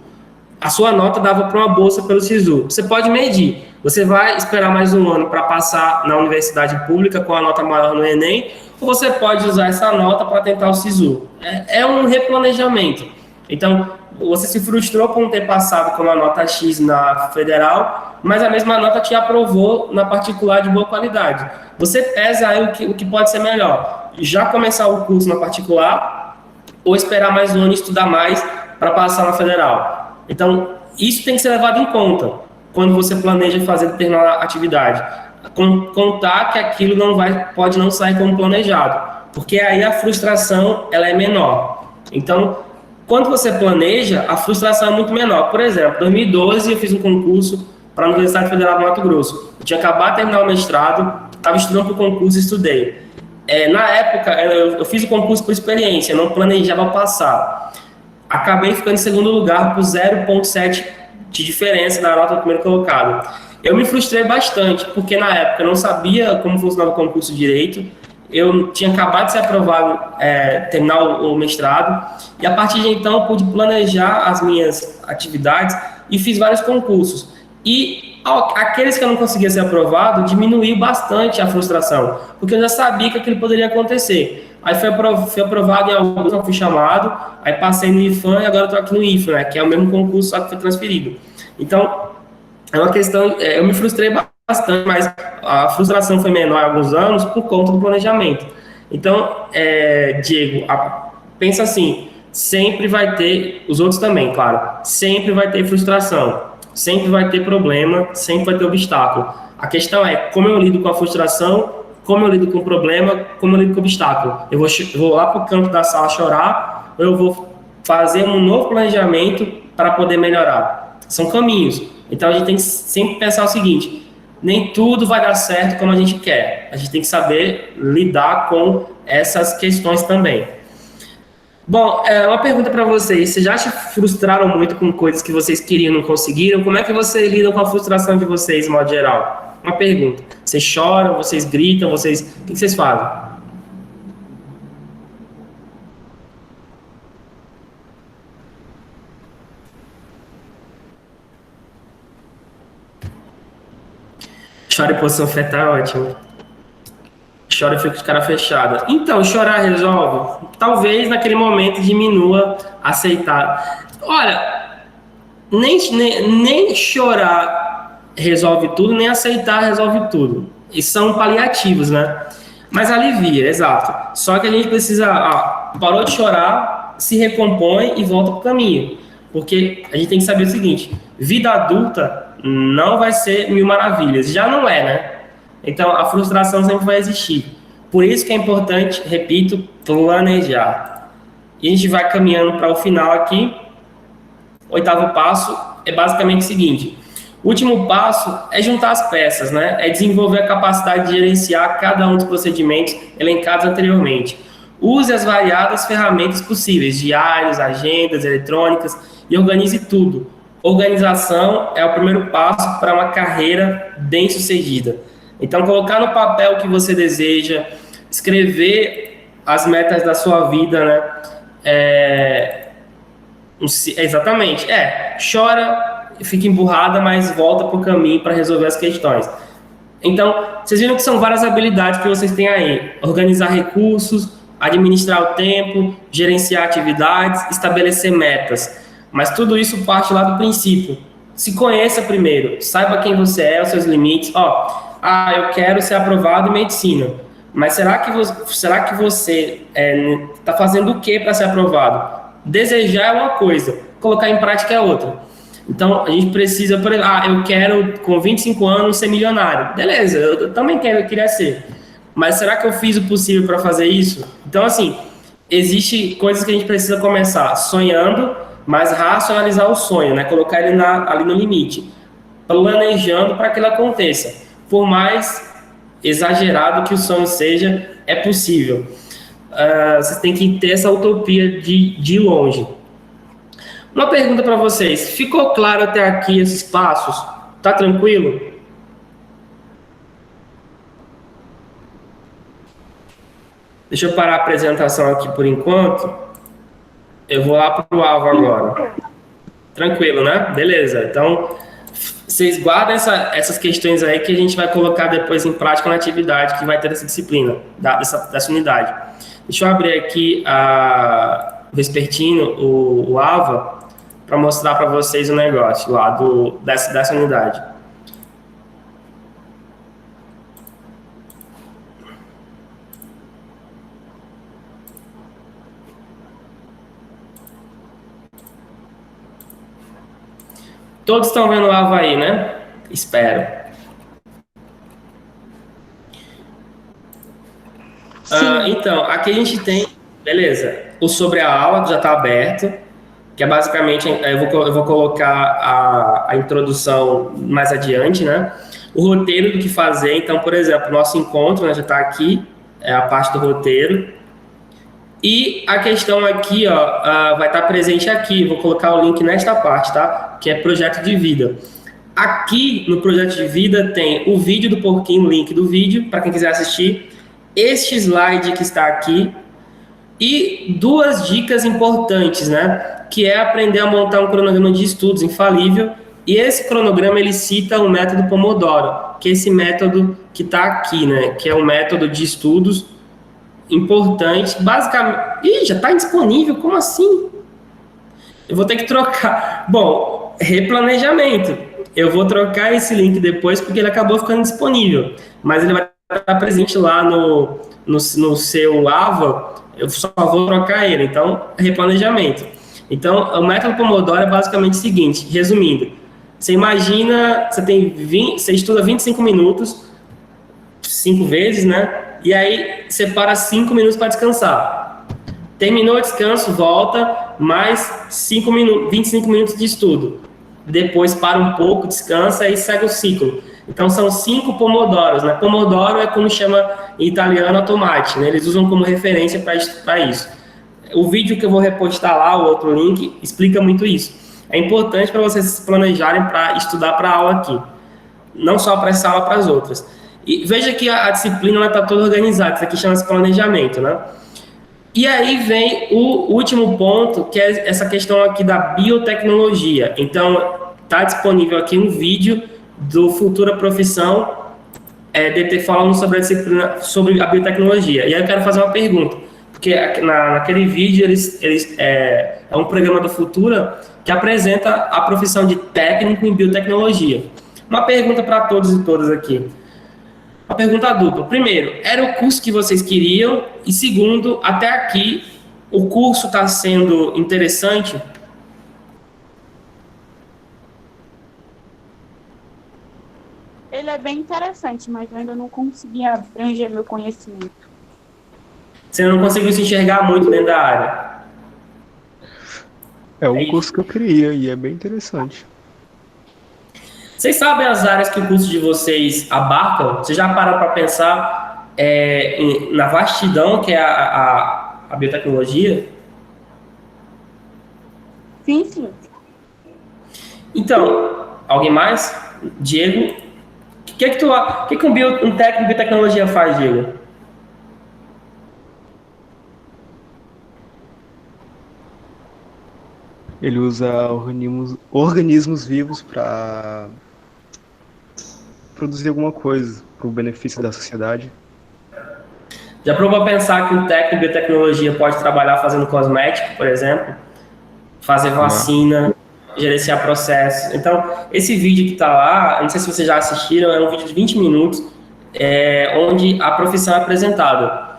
A sua nota dava para uma bolsa pelo SISU. Você pode medir. Você vai esperar mais um ano para passar na universidade pública com a nota maior no Enem, ou você pode usar essa nota para tentar o SISU. É um replanejamento. Então, você se frustrou por não ter passado com uma nota X na federal, mas a mesma nota te aprovou na particular de boa qualidade. Você pesa aí o que pode ser melhor. Já começar o curso na particular, ou esperar mais um ano e estudar mais para passar na federal. Então, isso tem que ser levado em conta quando você planeja fazer determinada atividade. Contar que aquilo pode não sair como planejado, porque aí a frustração ela é menor. Então, quando você planeja, a frustração é muito menor. Por exemplo, em 2012 eu fiz um concurso para a Universidade Federal do Mato Grosso. Eu tinha acabado de terminar o mestrado, estava estudando para o concurso e estudei. Na época, eu fiz o concurso por experiência, não planejava passar. Acabei ficando em segundo lugar por 0,7 de diferença na nota do primeiro colocado. Eu me frustrei bastante, porque na época eu não sabia como funcionava o concurso direito, eu tinha acabado de ser aprovado, terminar o mestrado, e a partir de então eu pude planejar as minhas atividades e fiz vários concursos. E aqueles que eu não conseguia ser aprovado, diminuiu bastante a frustração, porque eu já sabia que aquilo poderia acontecer. Aí fui aprovado em alguns, não fui chamado, aí passei no IFAM e agora estou aqui no IFA, né, que é o mesmo concurso, só que foi transferido. Então, é uma questão, eu me frustrei bastante, mas a frustração foi menor há alguns anos por conta do planejamento. Então, Diego, pensa assim, sempre vai ter, os outros também, claro, sempre vai ter frustração, sempre vai ter problema, sempre vai ter obstáculo. A questão é como eu lido com a frustração, como eu lido com o problema, como eu lido com o obstáculo. Eu vou lá para o canto da sala chorar, ou eu vou fazer um novo planejamento para poder melhorar. São caminhos. Então a gente tem que sempre pensar o seguinte: nem tudo vai dar certo como a gente quer. A gente tem que saber lidar com essas questões também. Bom, uma pergunta para vocês. Vocês já se frustraram muito com coisas que vocês queriam e não conseguiram? Como é que vocês lidam com a frustração de vocês, de modo geral? Uma pergunta. Vocês choram, vocês gritam, o que vocês fazem? Chora em posição fetal, ótimo. Chora e fica de cara fechada. Então, chorar resolve? Talvez naquele momento diminua aceitar. Olha, nem chorar resolve tudo, nem aceitar resolve tudo. E são paliativos, né? Mas alivia, exato. Só que a gente precisa, parou de chorar, se recompõe e volta para o caminho. Porque a gente tem que saber o seguinte: vida adulta não vai ser mil maravilhas. Já não é, né? Então, a frustração sempre vai existir. Por isso que é importante, repito, planejar. E a gente vai caminhando para o final aqui. O 8º passo é basicamente o seguinte: o último passo é juntar as peças, né? É desenvolver a capacidade de gerenciar cada um dos procedimentos elencados anteriormente. Use as variadas ferramentas possíveis, diários, agendas eletrônicas, e organize tudo. Organização é o primeiro passo para uma carreira bem-sucedida. Então, colocar no papel o que você deseja, escrever as metas da sua vida, né? Exatamente. Chora, fica emburrada, mas volta para o caminho para resolver as questões. Então, vocês viram que são várias habilidades que vocês têm aí: organizar recursos, administrar o tempo, gerenciar atividades, estabelecer metas. Mas tudo isso parte lá do princípio. Se conheça primeiro, saiba quem você é, os seus limites. Eu quero ser aprovado em medicina, mas será que você está fazendo o que para ser aprovado? Desejar é uma coisa, colocar em prática é outra. Então, a gente precisa, por exemplo, eu quero, com 25 anos, ser milionário. Beleza, eu também queria ser. Mas será que eu fiz o possível para fazer isso? Então, assim, existe coisas que a gente precisa começar sonhando, mas racionalizar o sonho, né? Colocar ele ali no limite, planejando para que ele aconteça. Por mais exagerado que o sonho seja, é possível. Vocês têm que ter essa utopia de ir longe. Uma pergunta para vocês: ficou claro até aqui esses passos? Tá tranquilo? Deixa eu parar a apresentação aqui por enquanto. Eu vou lá para o alvo agora. Tranquilo, né? Beleza. Então, vocês guardam essas questões aí que a gente vai colocar depois em prática na atividade que vai ter essa disciplina, dessa unidade. Deixa eu abrir aqui o Vespertino, o AVA, para mostrar para vocês o negócio lá dessa unidade. Todos estão vendo o AVA aí, né? Espero. Então, aqui a gente tem, beleza, o sobre a aula já está aberto, que é basicamente, eu vou colocar a introdução mais adiante, né? O roteiro do que fazer. Então, por exemplo, nosso encontro, né, já está aqui, é a parte do roteiro. E a questão aqui, vai estar presente aqui, vou colocar o link nesta parte, tá? Que é projeto de vida. Aqui no projeto de vida tem o vídeo do porquinho, o link do vídeo, para quem quiser assistir. Este slide que está aqui. E 2 dicas importantes, né? Que é aprender a montar um cronograma de estudos infalível E esse cronograma, ele cita o método Pomodoro, que é esse método que está aqui, né? Que é um método de estudos importante. Basicamente... Ih, já está disponível? Como assim? Eu vou ter que trocar. Bom, replanejamento. Eu vou trocar esse link depois, porque ele acabou ficando disponível. Mas ele vai estar presente lá no seu Ava. Eu só vou trocar ele. Então, replanejamento. Então, o método Pomodoro é basicamente o seguinte, resumindo. Você imagina, você estuda 25 minutos, 5 vezes, né? E aí, você para 5 minutos para descansar. Terminou o descanso, volta, mais 25 minutos de estudo. Depois para um pouco, descansa e segue o ciclo. Então, são 5 pomodoros, né? Pomodoro é como chama em italiano automate, né? Eles usam como referência para isso. O vídeo que eu vou repostar lá, o outro link, explica muito isso. É importante para vocês se planejarem para estudar para a aula aqui. Não só para essa aula, para as outras. E veja que a disciplina está toda organizada. Isso aqui chama-se planejamento, né? E aí vem o último ponto, que é essa questão aqui da biotecnologia. Então, está disponível aqui um vídeo do Futura Profissão, DT falando sobre a disciplina, sobre a biotecnologia. E aí eu quero fazer uma pergunta, porque naquele vídeo é um programa do Futura que apresenta a profissão de técnico em biotecnologia. Uma pergunta para todos e todas aqui. Uma pergunta dupla. Primeiro, era o curso que vocês queriam? E segundo, até aqui, o curso está sendo interessante? Ele é bem interessante, mas eu ainda não consegui abranger meu conhecimento. Você não conseguiu se enxergar muito dentro da área? É um curso que eu queria e é bem interessante. Vocês sabem as áreas que o curso de vocês abarcam? Vocês já pararam para pensar na vastidão que é a biotecnologia? Sim, sim. Então, alguém mais? Diego? O que um técnico de biotecnologia faz, Diego? Ele usa organismos vivos para produzir alguma coisa para o benefício da sociedade. Já provou pensar que um técnico de biotecnologia pode trabalhar fazendo cosmético, por exemplo? Fazer vacina, gerenciar processos. Então, esse vídeo que está lá, não sei se vocês já assistiram, é um vídeo de 20 minutos, onde a profissão é apresentada.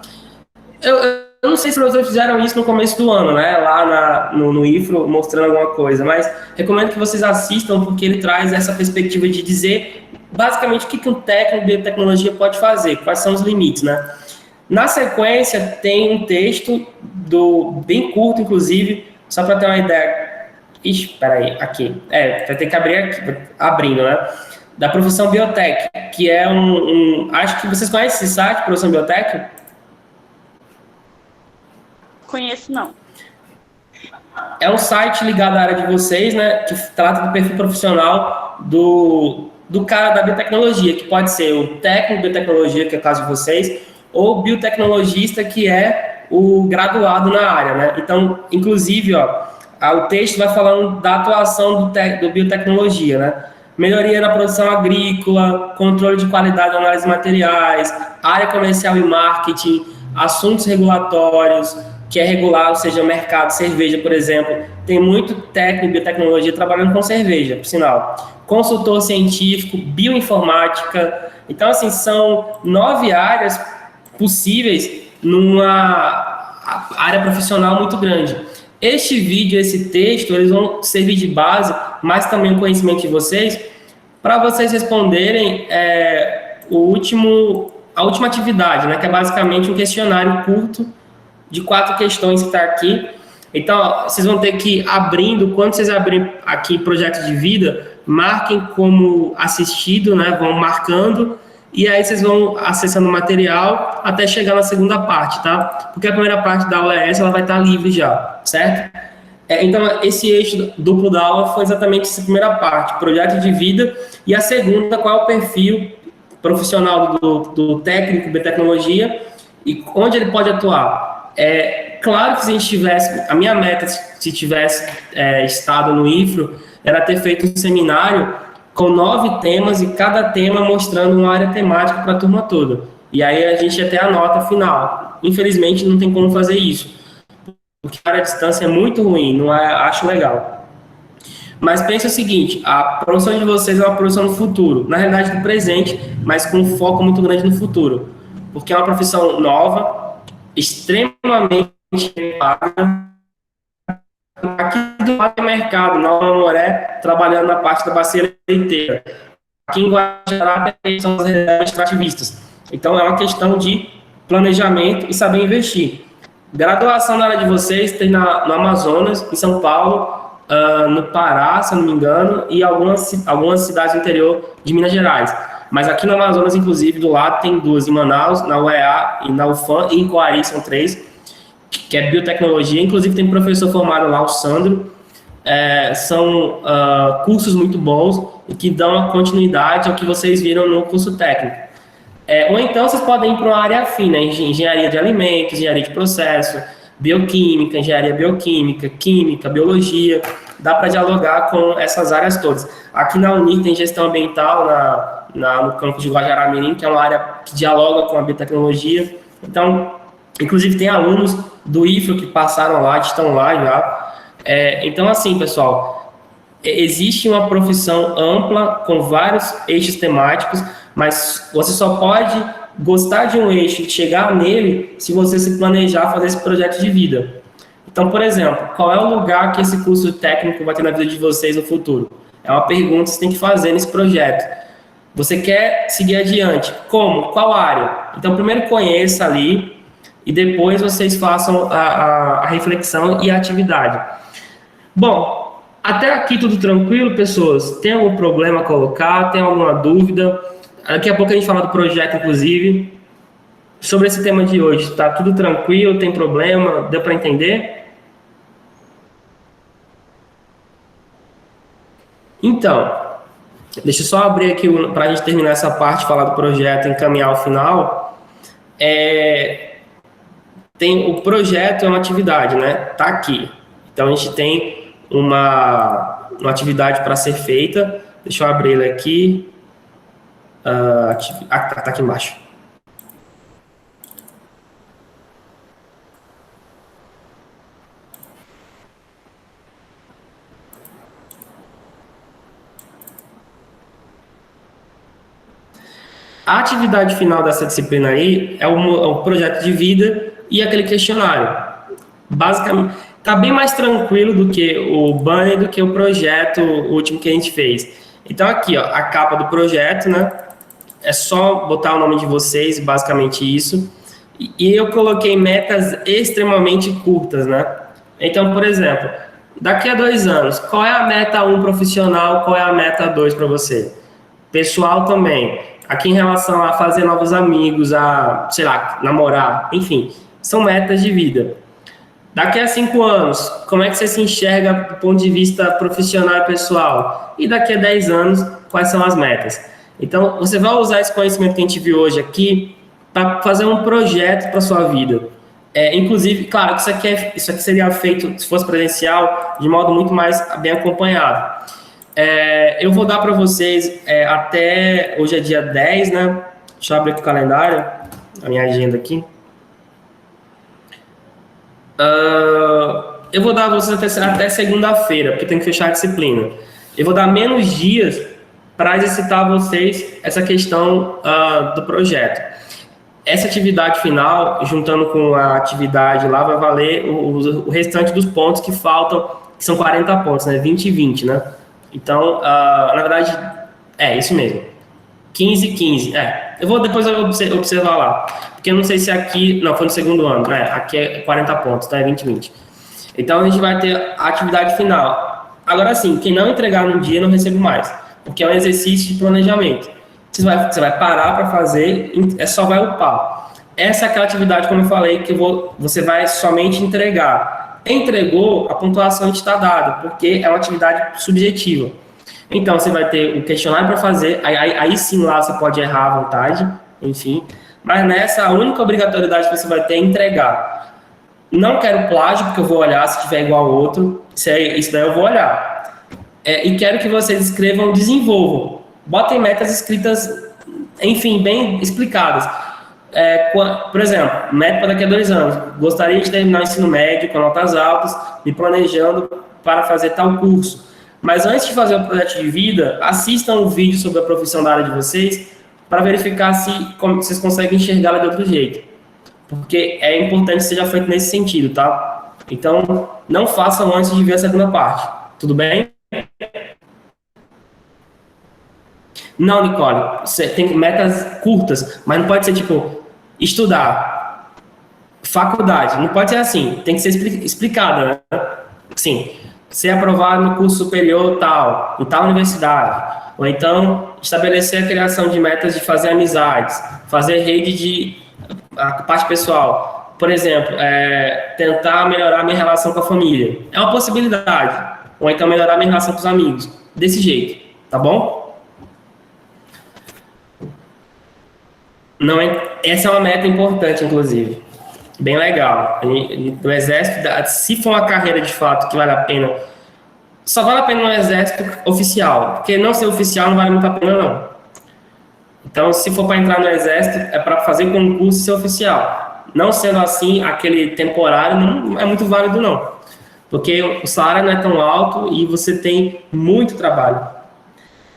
Eu não sei se vocês fizeram isso no começo do ano, né? Lá no IFRO, mostrando alguma coisa, mas recomendo que vocês assistam, porque ele traz essa perspectiva de dizer, basicamente, o que um técnico de biotecnologia pode fazer, quais são os limites, né? Na sequência, tem um texto, bem curto, inclusive, só para ter uma ideia. Ixi, peraí, aqui. Vai ter que abrir aqui, abrindo, né? Da Profissão Biotech, que é acho que vocês conhecem esse site, Profissão Biotech? Conheço, não. É um site ligado à área de vocês, né? Que trata do perfil profissional do cara da biotecnologia, que pode ser o técnico de biotecnologia, que é o caso de vocês, ou o biotecnologista, que é o graduado na área, né? Então, inclusive, o texto vai falando da atuação do biotecnologia, né? Melhoria na produção agrícola, controle de qualidade e análise de materiais, área comercial e marketing, assuntos regulatórios, que é regular, ou seja, o mercado, cerveja, por exemplo. Tem muito técnico de biotecnologia trabalhando com cerveja, por sinal. Consultor científico, bioinformática. Então, assim, são 9 áreas possíveis numa área profissional muito grande. Este vídeo, esse texto, eles vão servir de base, mas também o conhecimento de vocês, para vocês responderem a última atividade, né, que é basicamente um questionário curto de 4 questões que está aqui. Então, vocês vão ter que ir abrindo, quando vocês abrirem aqui projeto de vida, marquem como assistido, né, vão marcando, e aí vocês vão acessando o material até chegar na segunda parte, tá? Porque a primeira parte da aula ela vai estar livre já, certo? Então, esse eixo duplo da aula foi exatamente essa primeira parte, projeto de vida, e a segunda, qual é o perfil profissional do técnico de tecnologia e onde ele pode atuar. Claro que se a gente tivesse, a minha meta, se tivesse estado no IFRO, era ter feito um seminário com 9 temas e cada tema mostrando uma área temática para a turma toda. E aí a gente ia ter a nota final. Infelizmente, não tem como fazer isso, porque a distância é muito ruim, não é, acho legal. Mas pense o seguinte, a profissão de vocês é uma profissão no futuro, na realidade do presente, mas com um foco muito grande no futuro, porque é uma profissão nova, extremamente paga, aqui do mercado, na Moré, trabalhando na parte da bacia leiteira. Aqui em Guajará, são as reservas extrativistas. Então, é uma questão de planejamento e saber investir. Graduação na área de vocês tem no Amazonas, em São Paulo, no Pará, se eu não me engano, e algumas cidades do interior de Minas Gerais. Mas aqui no Amazonas, inclusive, do lado, tem 2, em Manaus, na UEA e na UFAM, e em Coari são 3, que é biotecnologia. Inclusive, tem um professor formado lá, o Sandro. São cursos muito bons e que dão a continuidade ao que vocês viram no curso técnico. Ou então, vocês podem ir para uma área afim, né? Engenharia de alimentos, engenharia de processo, bioquímica, engenharia bioquímica, química, biologia. Dá para dialogar com essas áreas todas. Aqui na Unir tem gestão ambiental no campus de Guajará-Mirim, que é uma área que dialoga com a biotecnologia. Então, inclusive tem alunos do IFRO que passaram lá, que estão lá já. Então, assim, pessoal, existe uma profissão ampla com vários eixos temáticos, mas você só pode gostar de um eixo e chegar nele se você se planejar fazer esse projeto de vida. Então, por exemplo, qual é o lugar que esse curso técnico vai ter na vida de vocês no futuro? É uma pergunta que você tem que fazer nesse projeto. Você quer seguir adiante? Como? Qual área? Então, primeiro conheça ali e depois vocês façam a reflexão e a atividade. Bom, até aqui tudo tranquilo, pessoas? Tem algum problema a colocar? Tem alguma dúvida? Daqui a pouco a gente fala do projeto, inclusive. Sobre esse tema de hoje, está tudo tranquilo? Tem problema? Deu para entender? Então, deixa eu só abrir aqui para a gente terminar essa parte, falar do projeto e encaminhar ao final. O projeto é uma atividade, né? Tá aqui. Então, a gente tem uma atividade para ser feita. Deixa eu abrir ele aqui. Tá aqui embaixo. A atividade final dessa disciplina aí é o projeto de vida e aquele questionário. Basicamente, está bem mais tranquilo do que o banner, do que o projeto último que a gente fez. Então, aqui, ó, a capa do projeto, né? É só botar o nome de vocês, basicamente isso. E eu coloquei metas extremamente curtas, né? Então, por exemplo, daqui a 2 anos, qual é a meta 1 profissional, qual é a meta 2 para você? Pessoal também. Aqui em relação a fazer novos amigos, a, sei lá, namorar, enfim, são metas de vida. Daqui a 5 anos, como é que você se enxerga do ponto de vista profissional e pessoal? E daqui a 10 anos, quais são as metas? Então, você vai usar esse conhecimento que a gente viu hoje aqui para fazer um projeto para a sua vida. Inclusive, claro, isso aqui seria feito, se fosse presencial, de modo muito mais bem acompanhado. Eu vou dar para vocês até... Hoje é dia 10, né? Deixa eu abrir aqui o calendário, a minha agenda aqui. Eu vou dar a vocês até segunda-feira, porque tem que fechar a disciplina. Eu vou dar menos dias para exercitar a vocês essa questão do projeto. Essa atividade final, juntando com a atividade lá, vai valer o restante dos pontos que faltam, que são 40 pontos, né? 20 e 20, né? Então, na verdade, isso mesmo. 15 e 15. Depois eu vou observar lá. Porque eu não sei se aqui... Não, foi no segundo ano. Aqui é 40 pontos, tá? É 20 e 20. Então, a gente vai ter a atividade final. Agora, sim, quem não entregar no dia, não recebe mais. Porque é um exercício de planejamento. Você vai parar para fazer, só vai upar. Essa é aquela atividade, como eu falei, que você vai somente entregar. Entregou, a pontuação está dada, porque é uma atividade subjetiva. Então, você vai ter o questionário para fazer, aí sim lá você pode errar à vontade, enfim. Mas nessa, a única obrigatoriedade que você vai ter é entregar. Não quero plágio, porque eu vou olhar se tiver igual ao outro, isso daí eu vou olhar. e quero que vocês escrevam, desenvolvam. Botem metas escritas, enfim, bem explicadas. Por exemplo, meta para daqui a 2 anos. Gostaria de terminar o ensino médio com notas altas, me planejando para fazer tal curso. Mas antes de fazer o projeto de vida, assistam o vídeo sobre a profissão da área de vocês para verificar se vocês conseguem enxergá-la de outro jeito. Porque é importante que seja feito nesse sentido, tá? Então, não façam antes de ver a segunda parte. Tudo bem? Não, Nicole. Você tem metas curtas, mas não pode ser tipo estudar, faculdade. Não pode ser assim. Tem que ser explicada, né? Sim. Ser aprovado no curso superior tal, em tal universidade. Ou então, estabelecer a criação de metas de fazer amizades, fazer rede a parte pessoal. Por exemplo, tentar melhorar minha relação com a família. É uma possibilidade. Ou então melhorar minha relação com os amigos. Desse jeito, tá bom? Não, essa é uma meta importante, inclusive. Bem legal. No Exército, se for uma carreira de fato que vale a pena, só vale a pena no Exército oficial. Porque não ser oficial não vale muito a pena, não. Então, se for para entrar no Exército, é para fazer concurso e ser oficial. Não sendo assim, aquele temporário não é muito válido, não. Porque o salário não é tão alto e você tem muito trabalho.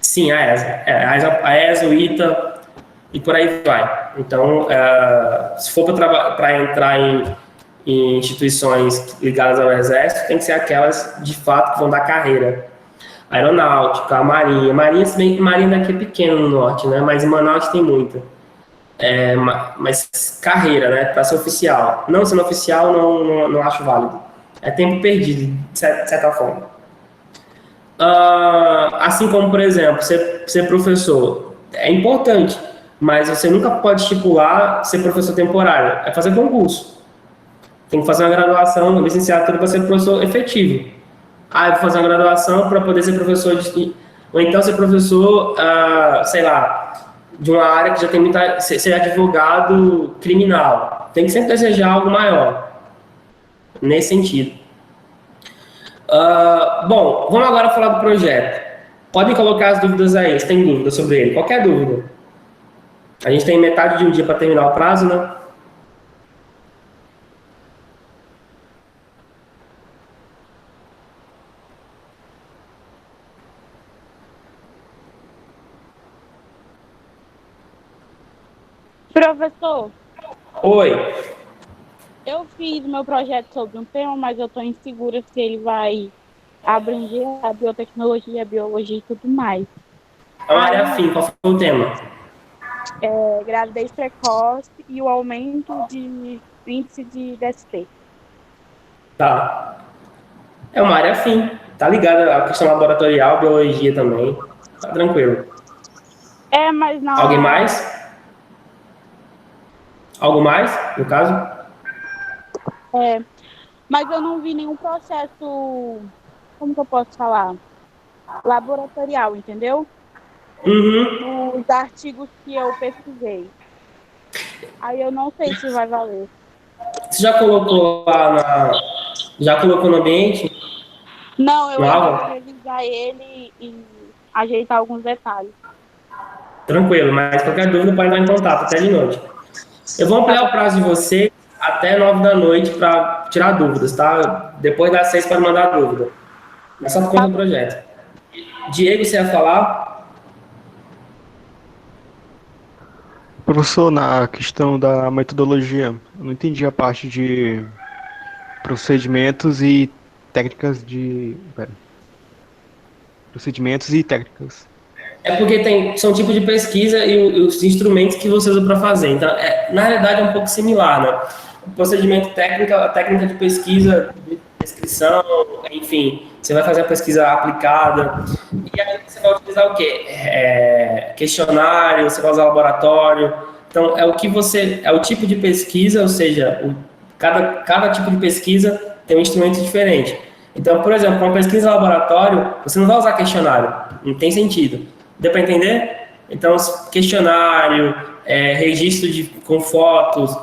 Sim, a ESA, o ITA e por aí vai. Então, se for para entrar em instituições ligadas ao Exército, tem que ser aquelas, de fato, que vão dar carreira. Aeronáutica, a Marinha. Marinha daqui é pequena no norte, né? Mas em Manaus tem muita. Mas carreira, né? Para ser oficial. Não sendo oficial, não acho válido. É tempo perdido, de certa forma. Assim como, por exemplo, ser professor. É importante, mas você nunca pode estipular ser professor temporário. É fazer concurso. Tem que fazer uma graduação, licenciatura para ser professor efetivo. Eu vou fazer uma graduação para poder ser professor ou então ser professor, sei lá, de uma área que já tem muita... ser advogado criminal. Tem que sempre desejar algo maior. Nesse sentido. Bom, vamos agora falar do projeto. Podem colocar as dúvidas aí, se tem dúvida sobre ele. Qualquer dúvida. A gente tem metade de um dia para terminar o prazo, né? Professor, Oi. eu fiz meu projeto sobre um tema, mas eu estou insegura se ele vai abranger a biotecnologia, a biologia e tudo mais. É uma área afim, qual foi o tema? Gravidez precoce e o aumento de índice de DST. Tá. É uma área afim. Tá ligada à questão laboratorial, biologia também. Tá tranquilo. Mas não. Alguém mais? Algo mais, no caso? Mas eu não vi nenhum processo, como que eu posso falar? Laboratorial, entendeu? Uhum. Os artigos que eu pesquisei. Aí eu não sei se vai valer. Você já colocou lá já colocou no ambiente? Não, eu Não. vou revisar ele e ajeitar alguns detalhes. Tranquilo, mas qualquer dúvida pode entrar em contato até de noite. Eu vou ampliar o prazo de você até 9 da noite para tirar dúvidas, tá? Depois das 6 para mandar dúvida. É só por conta do projeto. Diego, você ia falar? Professor, na questão da metodologia, eu não entendi a parte de procedimentos e técnicas procedimentos e técnicas. É porque são tipos de pesquisa e os instrumentos que você usa para fazer. Então, na realidade, é um pouco similar, né? O procedimento técnico, a técnica de pesquisa, de descrição, enfim, você vai fazer a pesquisa aplicada. E aí você vai utilizar o quê? Questionário, você vai usar laboratório. Então, é o tipo de pesquisa, ou seja, cada tipo de pesquisa tem um instrumento diferente. Então, por exemplo, para uma pesquisa laboratório, você não vai usar questionário, não tem sentido. Deu para entender? Então, questionário, registro com fotos,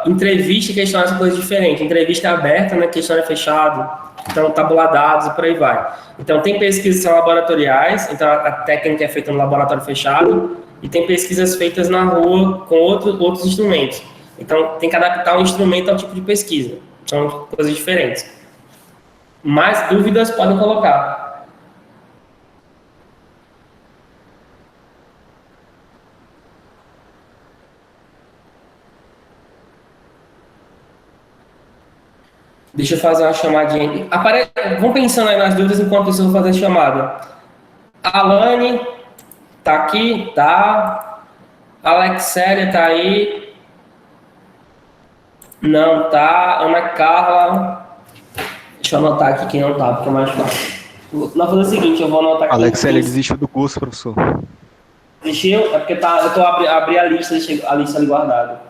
Entrevista e questionário são coisas diferentes. Entrevista é aberta, né? Questionário é fechado. Então, tabular dados e por aí vai. Então, tem pesquisas que são laboratoriais, então a técnica é feita no laboratório fechado, e tem pesquisas feitas na rua com outros instrumentos. Então, tem que adaptar o instrumento ao tipo de pesquisa. São coisas diferentes. Mais dúvidas podem colocar. Deixa eu fazer uma chamadinha aqui. Vão pensando aí nas dúvidas enquanto isso eu vou fazer a chamada. A Alane tá aqui, tá? A Alexélia tá aí. Não tá. Ana Carla. Deixa eu anotar aqui quem não tá, porque é mais fácil. Nós vamos fazer o seguinte, eu vou anotar aqui. Alexélia desistiu do curso, professor. Desistiu? É porque eu tô abri a lista ali guardada.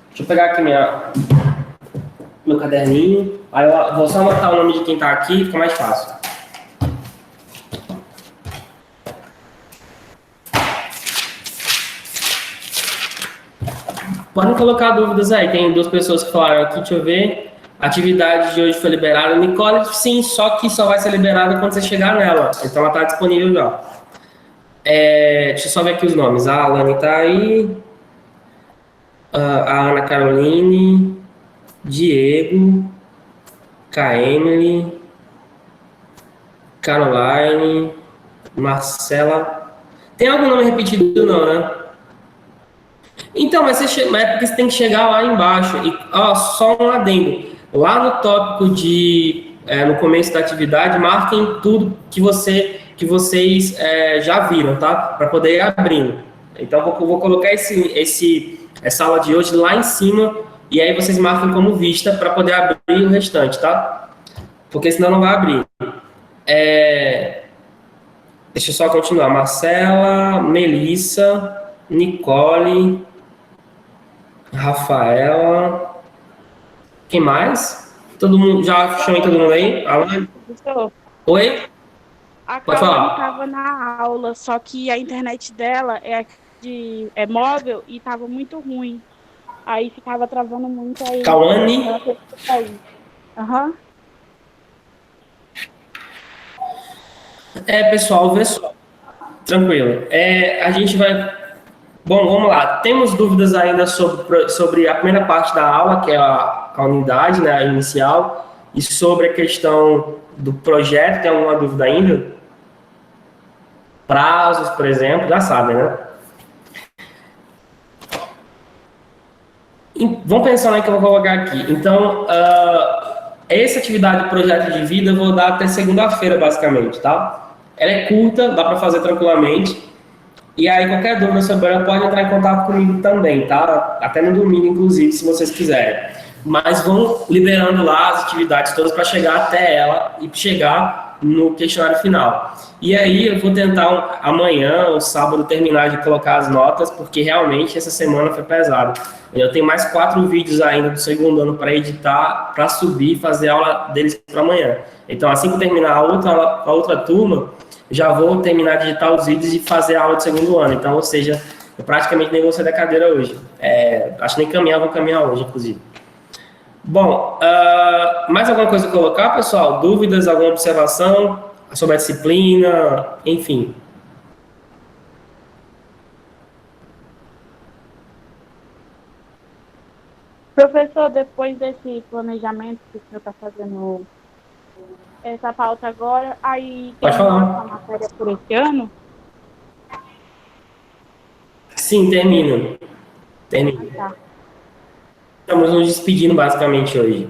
Deixa eu pegar aqui meu caderninho. Aí eu vou só anotar o nome de quem tá aqui, fica mais fácil. Podem colocar dúvidas aí. Tem 2 pessoas que falaram aqui, deixa eu ver. A atividade de hoje foi liberada. Nicole, sim, só que só vai ser liberada quando você chegar nela. Então ela está disponível já. Deixa eu só ver aqui os nomes. A Alane tá aí. A Ana Caroline. Diego. Emily. Caroline. Marcela. Tem algum nome repetido não, né? Então, mas é porque você tem que chegar lá embaixo. E só um adendo. Lá no tópico no começo da atividade, marquem tudo que vocês já viram, tá? Para poder ir abrindo. Então, eu vou colocar essa aula de hoje lá em cima e aí vocês marquem como vista para poder abrir o restante, tá? Porque senão não vai abrir. Deixa eu só continuar. Marcela, Melissa, Nicole, Rafaela. Quem mais? Todo mundo, já chamei todo mundo aí? Alan? Oi? Pode falar. Estava na aula, só que a internet dela é móvel e estava muito ruim. Aí ficava travando muito. Aí Cauane? Aham. Pessoal, vê só. Tranquilo. A gente vai... Bom, vamos lá. Temos dúvidas ainda sobre a primeira parte da aula, que é a unidade, né, a inicial, e sobre a questão do projeto. Tem alguma dúvida ainda? Prazos, por exemplo, já sabem, né? Vamos pensar no que eu vou colocar aqui. Então, essa atividade de projeto de vida eu vou dar até segunda-feira, basicamente, tá? Ela é curta, dá para fazer tranquilamente. E aí, qualquer dúvida sobre ela, pode entrar em contato comigo também, tá? Até no domingo, inclusive, se vocês quiserem. Mas vão liberando lá as atividades todas para chegar até ela e chegar no questionário final. E aí, eu vou tentar amanhã ou sábado terminar de colocar as notas, porque realmente essa semana foi pesada. Eu tenho mais 4 vídeos ainda do segundo ano para editar, para subir e fazer a aula deles para amanhã. Então, assim que eu terminar a outra turma, já vou terminar de editar os vídeos e fazer a aula do segundo ano. Então, ou seja, eu praticamente nem vou sair da cadeira hoje. Acho que nem vou caminhar hoje, inclusive. Bom, mais alguma coisa a colocar, pessoal? Dúvidas, alguma observação sobre a disciplina, enfim. Professor, depois desse planejamento que o senhor está fazendo essa pauta agora, aí pode tem falar. uma matéria por esse ano? Sim, termina. Tá. Estamos nos despedindo basicamente hoje.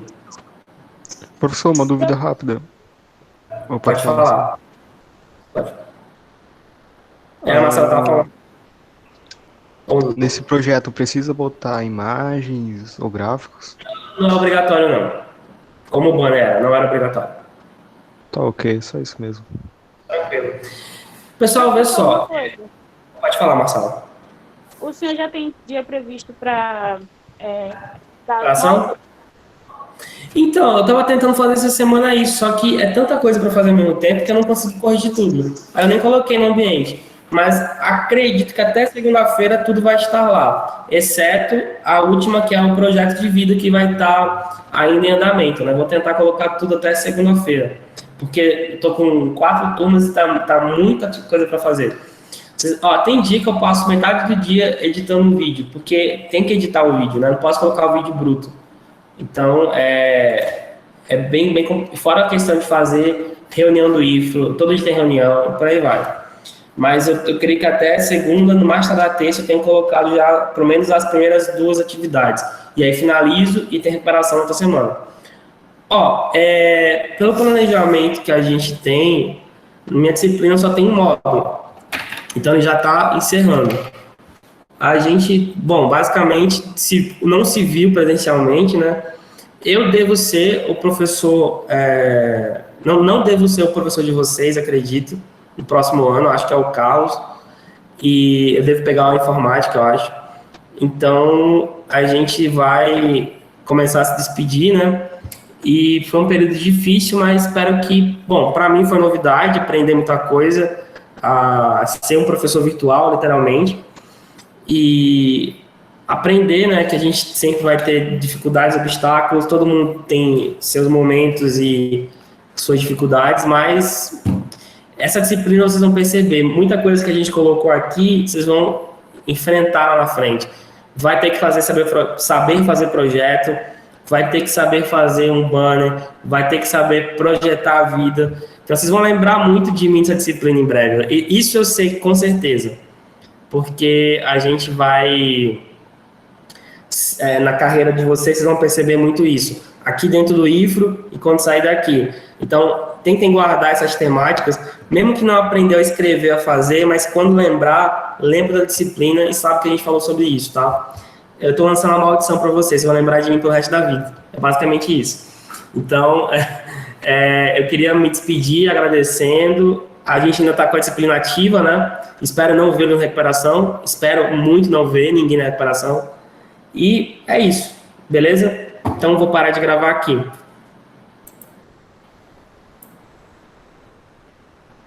Professor, uma dúvida rápida. Pode falar. Pode. A Marcela estava falando. Nesse projeto precisa botar imagens ou gráficos? Não é obrigatório, não. Como o banner não era obrigatório. Tá ok, só isso mesmo. Tranquilo. Pessoal, vê só. Pode falar, Marcela. O senhor já tem dia previsto para dar ação? Então, eu estava tentando fazer essa semana isso, só que é tanta coisa para fazer ao mesmo tempo que eu não consigo corrigir tudo. Aí eu nem coloquei no ambiente. mas acredito que até segunda-feira tudo vai estar lá, exceto a última, que é o projeto de vida, que vai estar ainda em andamento, né? Vou tentar colocar tudo até segunda-feira, porque eu tô com 4 turmas e tá muita coisa para fazer. Tem dia que eu passo metade do dia editando um vídeo, porque tem que editar o vídeo, né? Não posso colocar o vídeo bruto. Então, é bem... Fora a questão de fazer reunião do IFRO, todo dia tem reunião, por aí vai. Mas eu creio que até segunda, no mais tardar terça, eu tenho colocado já, pelo menos, as primeiras 2 atividades. E aí finalizo e tem recuperação outra semana. Pelo planejamento que a gente tem, minha disciplina só tem um módulo. Então, ele já está encerrando. A gente, basicamente, não se viu presencialmente, né? Eu devo ser o professor... Não devo ser o professor de vocês, acredito, no próximo ano, acho que é o Carlos. E eu devo pegar a informática, eu acho. Então, a gente vai começar a se despedir, né? E foi um período difícil, mas espero que... para mim foi novidade, aprender muita coisa, a ser um professor virtual, literalmente, e aprender, né, que a gente sempre vai ter dificuldades, obstáculos, todo mundo tem seus momentos e suas dificuldades, mas essa disciplina vocês vão perceber, muita coisa que a gente colocou aqui, vocês vão enfrentar lá na frente. Vai ter que saber fazer projeto, vai ter que saber fazer um banner, vai ter que saber projetar a vida. Então, vocês vão lembrar muito de mim nessa disciplina em breve. E isso eu sei com certeza, porque a gente vai... na carreira de vocês vão perceber muito isso. Aqui dentro do IFRO e quando sair daqui. Então, tentem guardar essas temáticas, mesmo que não aprendeu a escrever, a fazer, mas quando lembra da disciplina e sabe que a gente falou sobre isso, tá? Eu estou lançando uma maldição para vocês vão lembrar de mim pelo resto da vida. É basicamente isso. Então, eu queria me despedir agradecendo. A gente ainda está com a disciplina ativa, né? Espero não vê-lo em recuperação. Espero muito não ver ninguém na recuperação. E é isso, beleza? Então, vou parar de gravar aqui.